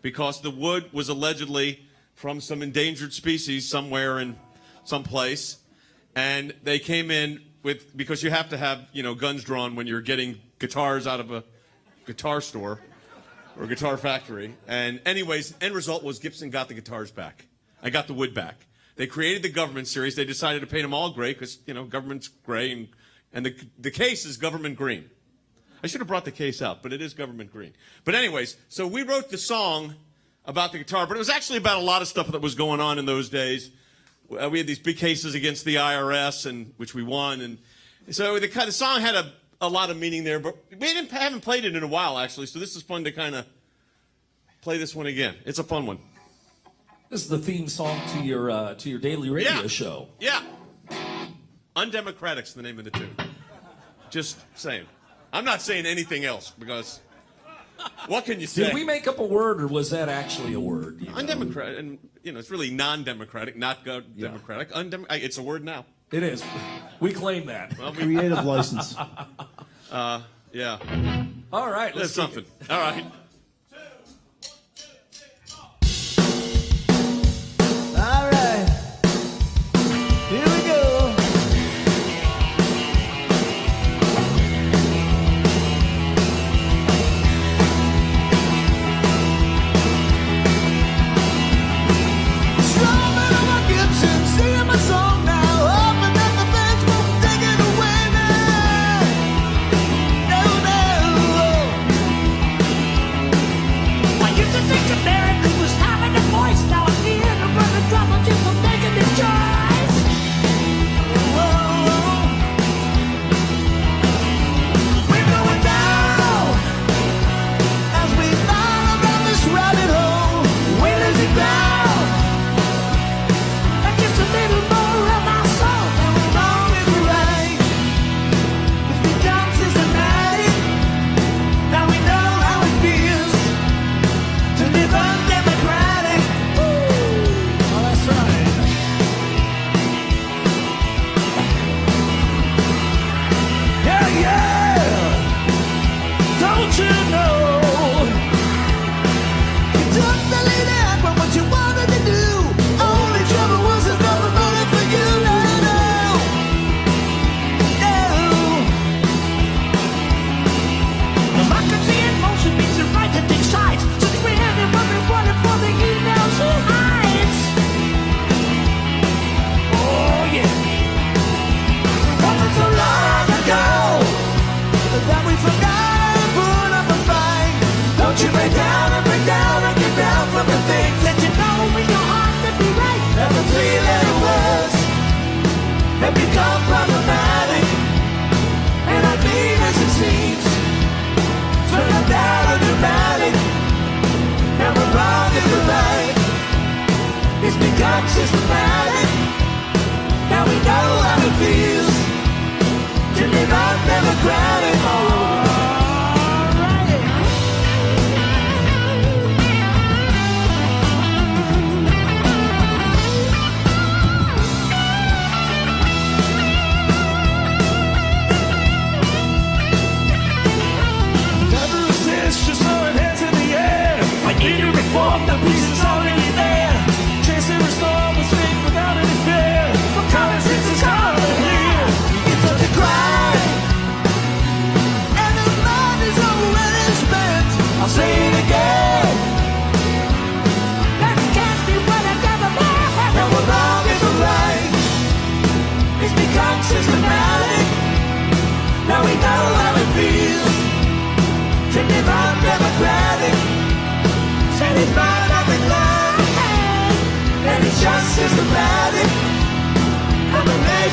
because the wood was allegedly from some endangered species somewhere in some place, and they came in with, because you have to have, guns drawn when you're getting guitars out of a guitar store or a guitar factory. And anyways, end result was Gibson got the guitars back. I got the wood back. They created the Government Series. They decided to paint them all gray because, government's gray, and the case is government green. I should have brought the case out, but it is government green. But anyways, so we wrote the song about the guitar, but it was actually about a lot of stuff that was going on in those days. We had these big cases against the IRS, which we won, and so the song had a lot of meaning there, but we haven't played it in a while, actually, so this is fun to kind of play this one again. It's a fun one. This is the theme song to your daily radio show. Yeah. Undemocratic's the name of the tune. Just saying. I'm not saying anything else because what can you say? Did we make up a word, or was that actually a word? Undemocratic, and it's really non-democratic, not democratic. It's a word now. It is. We claim that. Well, Creative license. Yeah. All right. That's Let's something. All right. All right. Here we go. Strumming on my Gibson, singing my song now, hoping that the fans won't take it away now. No, no.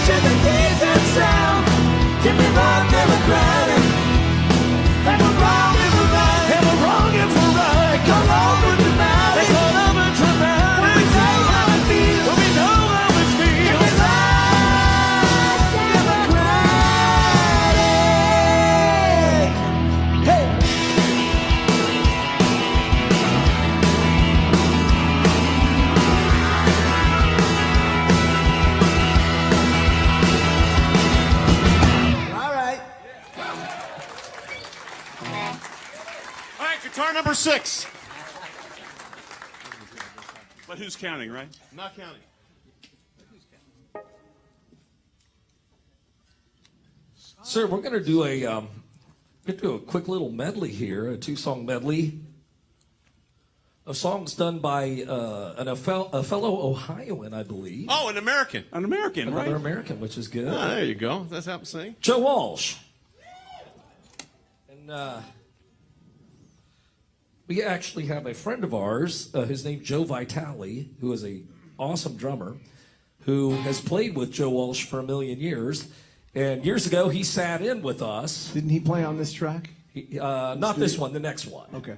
share the desert sound. Give me wrong, democratic. Ever wrong, ever right. Ever wrong, ever right. Come over dramatic. Come over dramatic. When we know how it feels. When we know how it feels. Give me right, democratic. Hey. All right. All right, guitar number 6. But who's counting, right? Not counting. Sir, we're going to do a quick little medley here, a 2-song medley of songs done by a fellow Ohioan, I believe. Oh, an American. An American, Another right? American, which is good. Ah, there you go. That's how I'm saying. Joe Walsh. And we actually have a friend of ours, his name's Joe Vitale, who is an awesome drummer, who has played with Joe Walsh for 1,000,000 years. And years ago, he sat in with us. Didn't he play on this track? Not this one, the next one. Okay.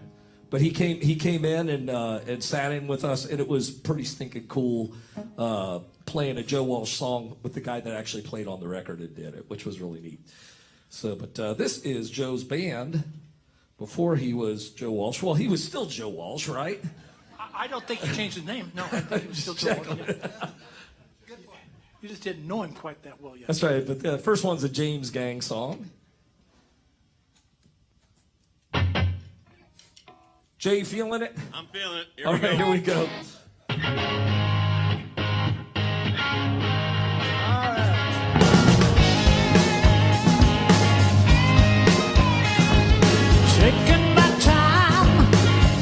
But he came in and sat in with us, and it was pretty stinking cool playing a Joe Walsh song with the guy that actually played on the record and did it, which was really neat. So, but this is Joe's band before he was Joe Walsh. Well, he was still Joe Walsh, right? I don't think he changed his name. No, I think he was still Joe Walsh. You just didn't know him quite that well yet. That's right. But the first one's a James Gang song. Jay, you feeling it? I'm feeling it. Here All we right, go. here we go. Taking my time,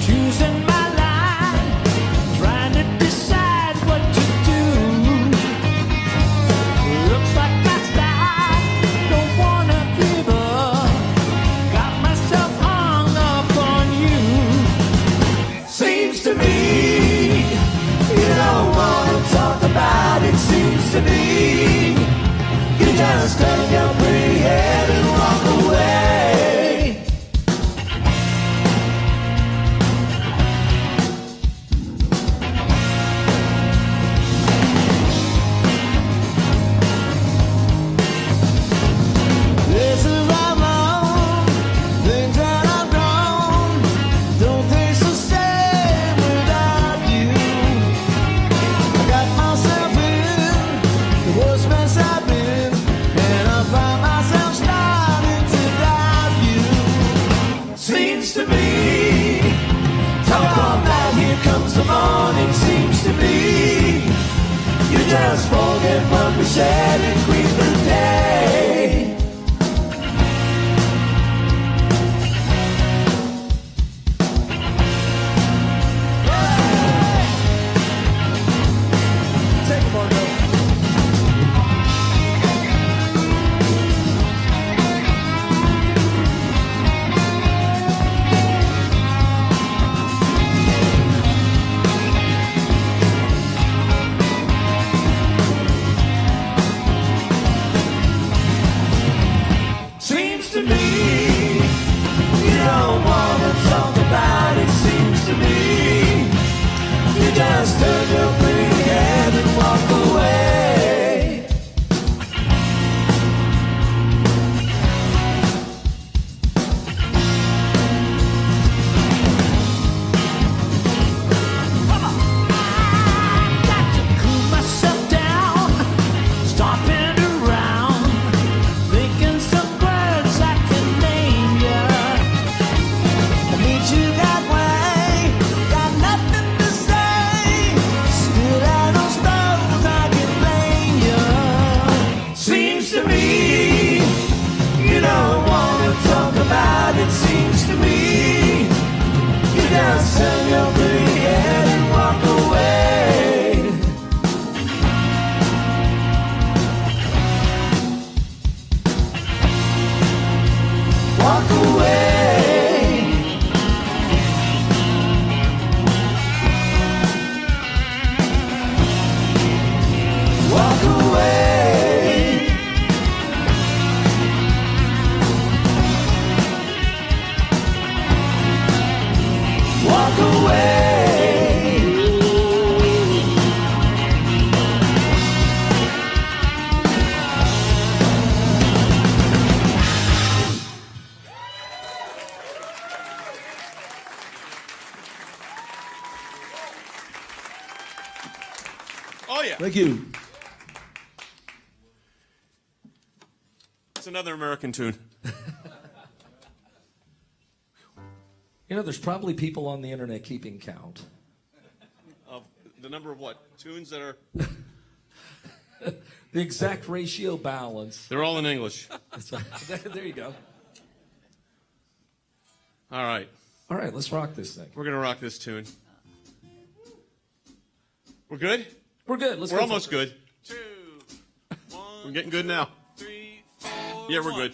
choosing my line, trying to decide what to do. Looks like my style, don't wanna give up. Got myself hung up on you. Seems to me you don't wanna talk about it. Seems to me you just turn your pretty head and walk away. This is my wrong, things that I've done. Don't taste the same without you. I got myself in the worst mess I've been, and I find myself starting to doubt you. Seems to me, talk all night, here comes the morning. Seems to me, you just forget what we said and greet the day. Take it, Marco. Thank you. It's another American tune. You know, there's probably people on the internet keeping count. Of the number of what? Tunes that are... The exact ratio balance. They're all in English. There you go. All right. All right, let's rock this thing. We're going to rock this tune. We're good? We're good. We're almost good. 2, 1, we're getting good now. 3, 4, yeah, we're good.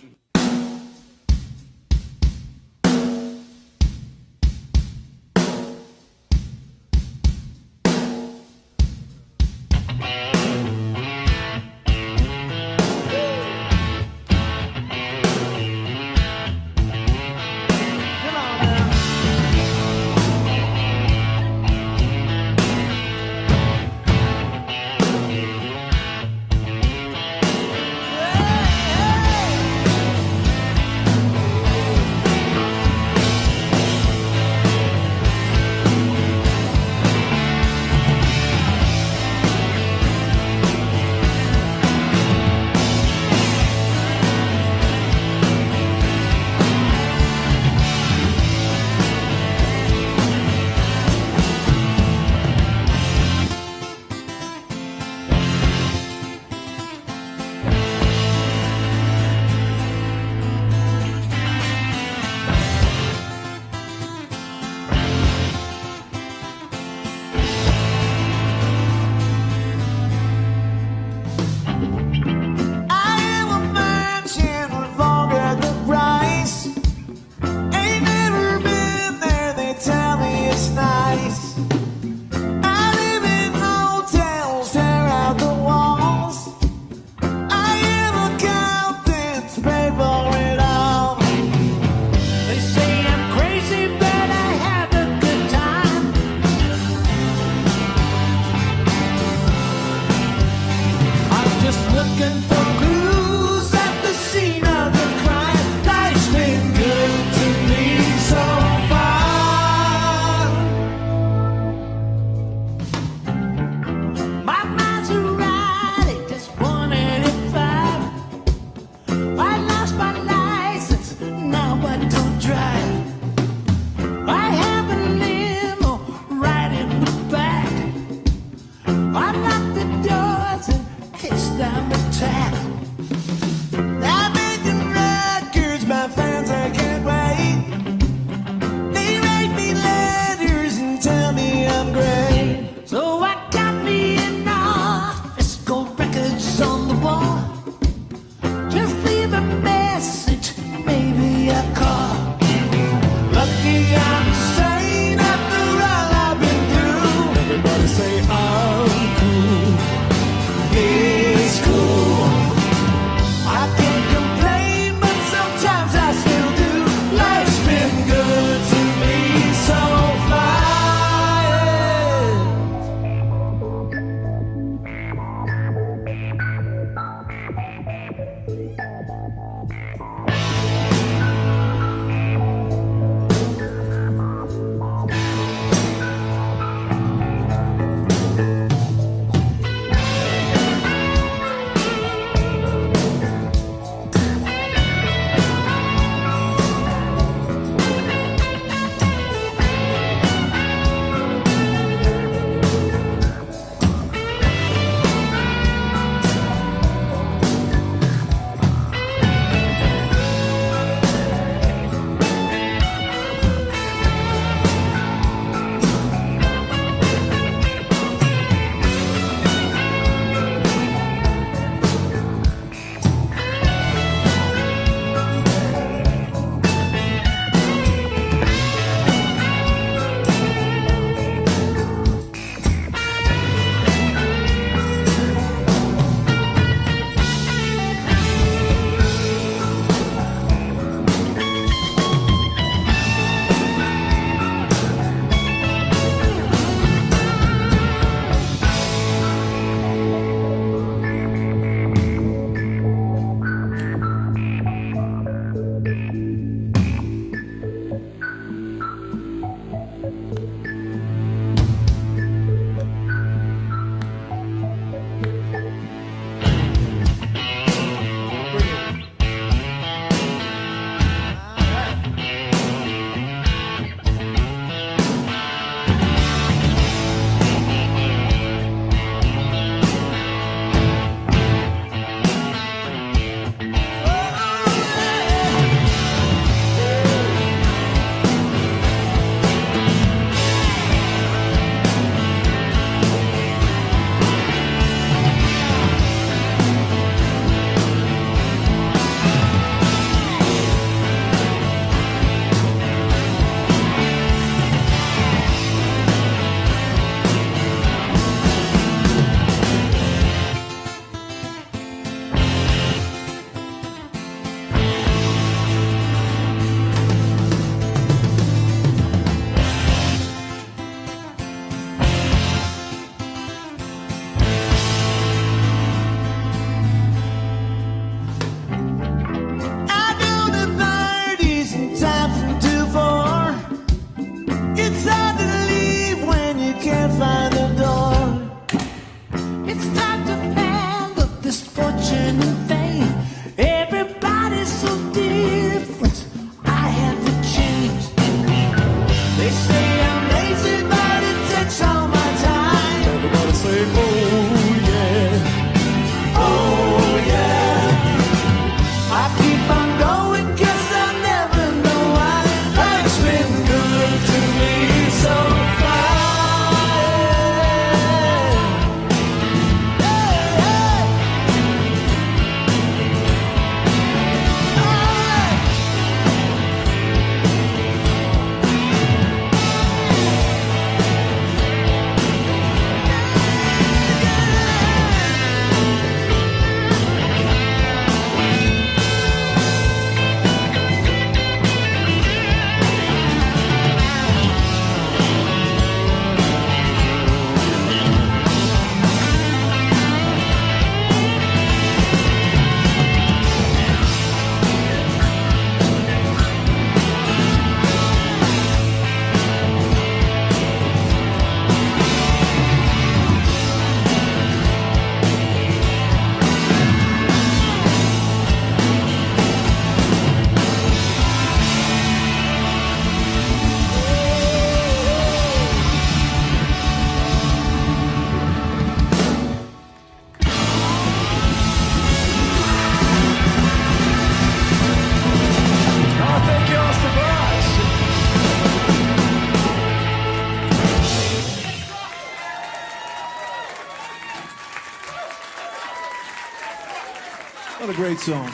What a great song.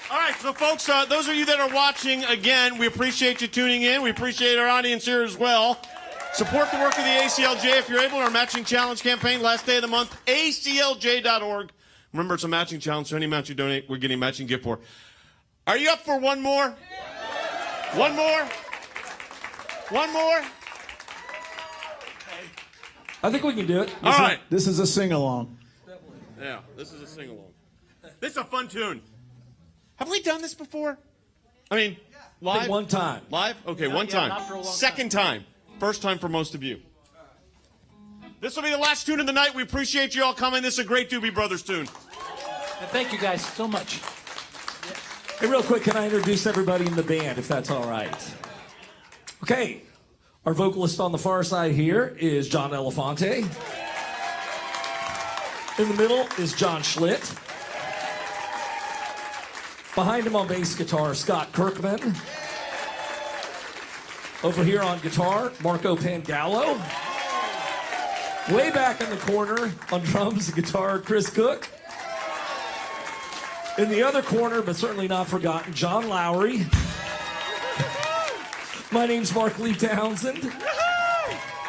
All right, so folks, those of you that are watching, again, we appreciate you tuning in. We appreciate our audience here as well. Support the work of the ACLJ if you're able. Our matching challenge campaign, last day of the month, aclj.org. Remember, it's a matching challenge, so any amount you donate, we're getting a matching gift for. Are you up for one more? One more? One more? I think we can do it. All right. This is a sing-along. Yeah, this is a sing-along. This is a fun tune. Have we done this before? I mean, I live? think one time. Live? Okay, one yeah, time. not for a long Second time. First time for most of you. This will be the last tune of the night. We appreciate you all coming. This is a great Doobie Brothers tune. And thank you guys so much. Hey, real quick, can I introduce everybody in the band, if that's all right? Okay, our vocalist on the far side here is John Elefante. In the middle is John Schlitt. Behind him on bass guitar, Scott Kirkman. Over here on guitar, Marco Pangallo. Way back in the corner on drums and guitar, Chris Cook. In the other corner, but certainly not forgotten, John Lowry. My name's Mark Lee Townsend.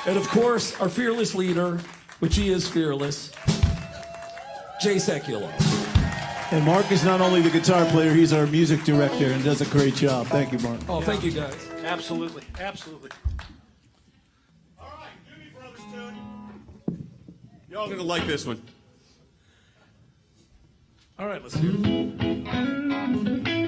And of course, our fearless leader, which he is fearless, Jay Sekulow. And Mark is not only the guitar player, he's our music director and does a great job. Thank you, Mark. Oh, thank you, guys. Absolutely. Absolutely. All right, Doobie Brothers tune. Y'all gonna like this one. All right, let's do it.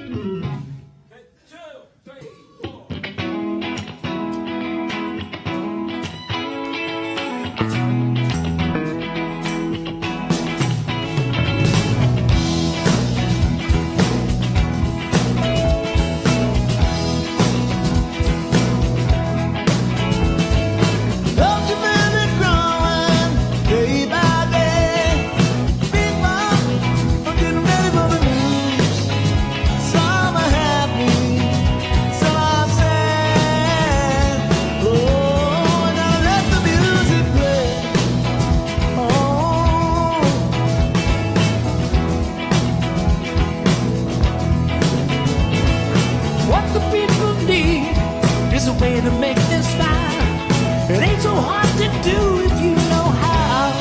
Don't you feel it growing day by day? People are getting ready for the news. Some are happy, some are sad. Oh, now let the music play. Oh, What the people need is a way to make them smile. It ain't so hard to do if you know how.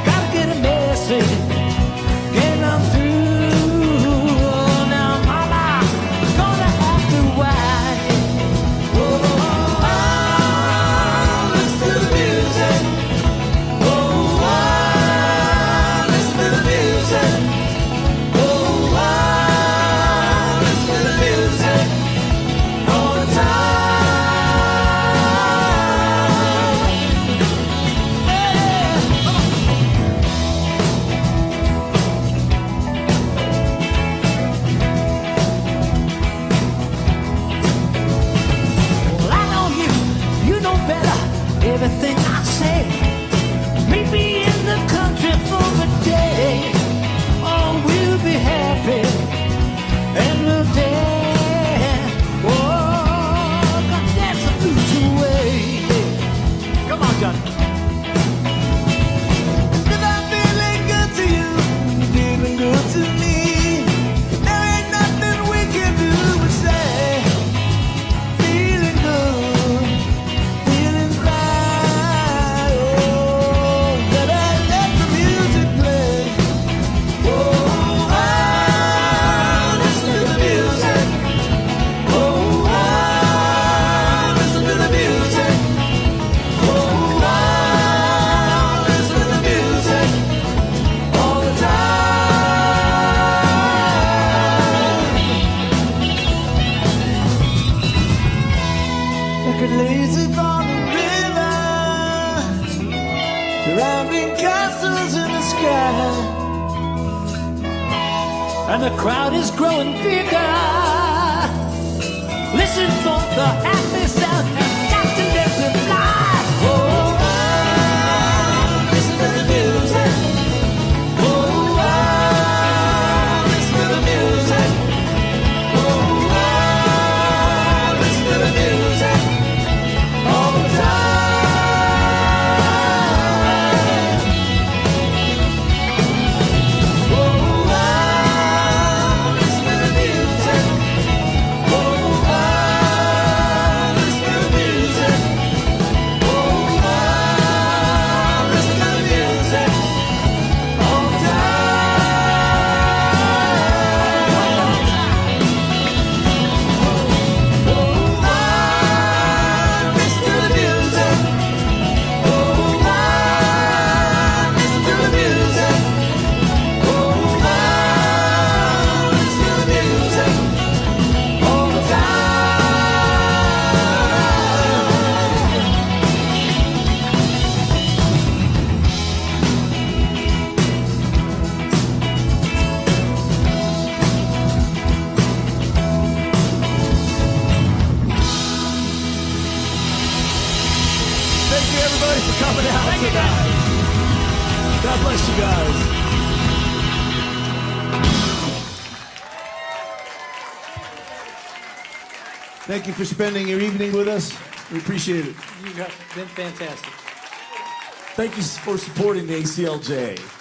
Gotta get a message, get them through. Oh, now, mama, gonna have to wait. Oh, listen to the music. Oh, listen to the music. Oh, listen to the music all the time. Well, I know you know better everything I say. Meet me in the country for a day. Oh, we'll be happy and we'll dance. Oh, gonna dance the blues away. Come on, John. if I'm feeling good to you, you're feeling good to me. There ain't nothing we can do but say, feeling good, feeling right. Oh, let the music play. Oh, listen to the music. Oh, listen to the music. Oh, listen to the music all the time. Like a lazy on the river, surrounding castles in the sky. And the crowd is growing bigger. Listen for the happy sound and Dr. Leslie fly. Oh, listen to the music. Oh, listen to the music. Oh, listen to the music all the time. Oh, God bless you guys. Thank you for spending your evening with us. We appreciate it. You have been fantastic. Thank you for supporting the ACLJ.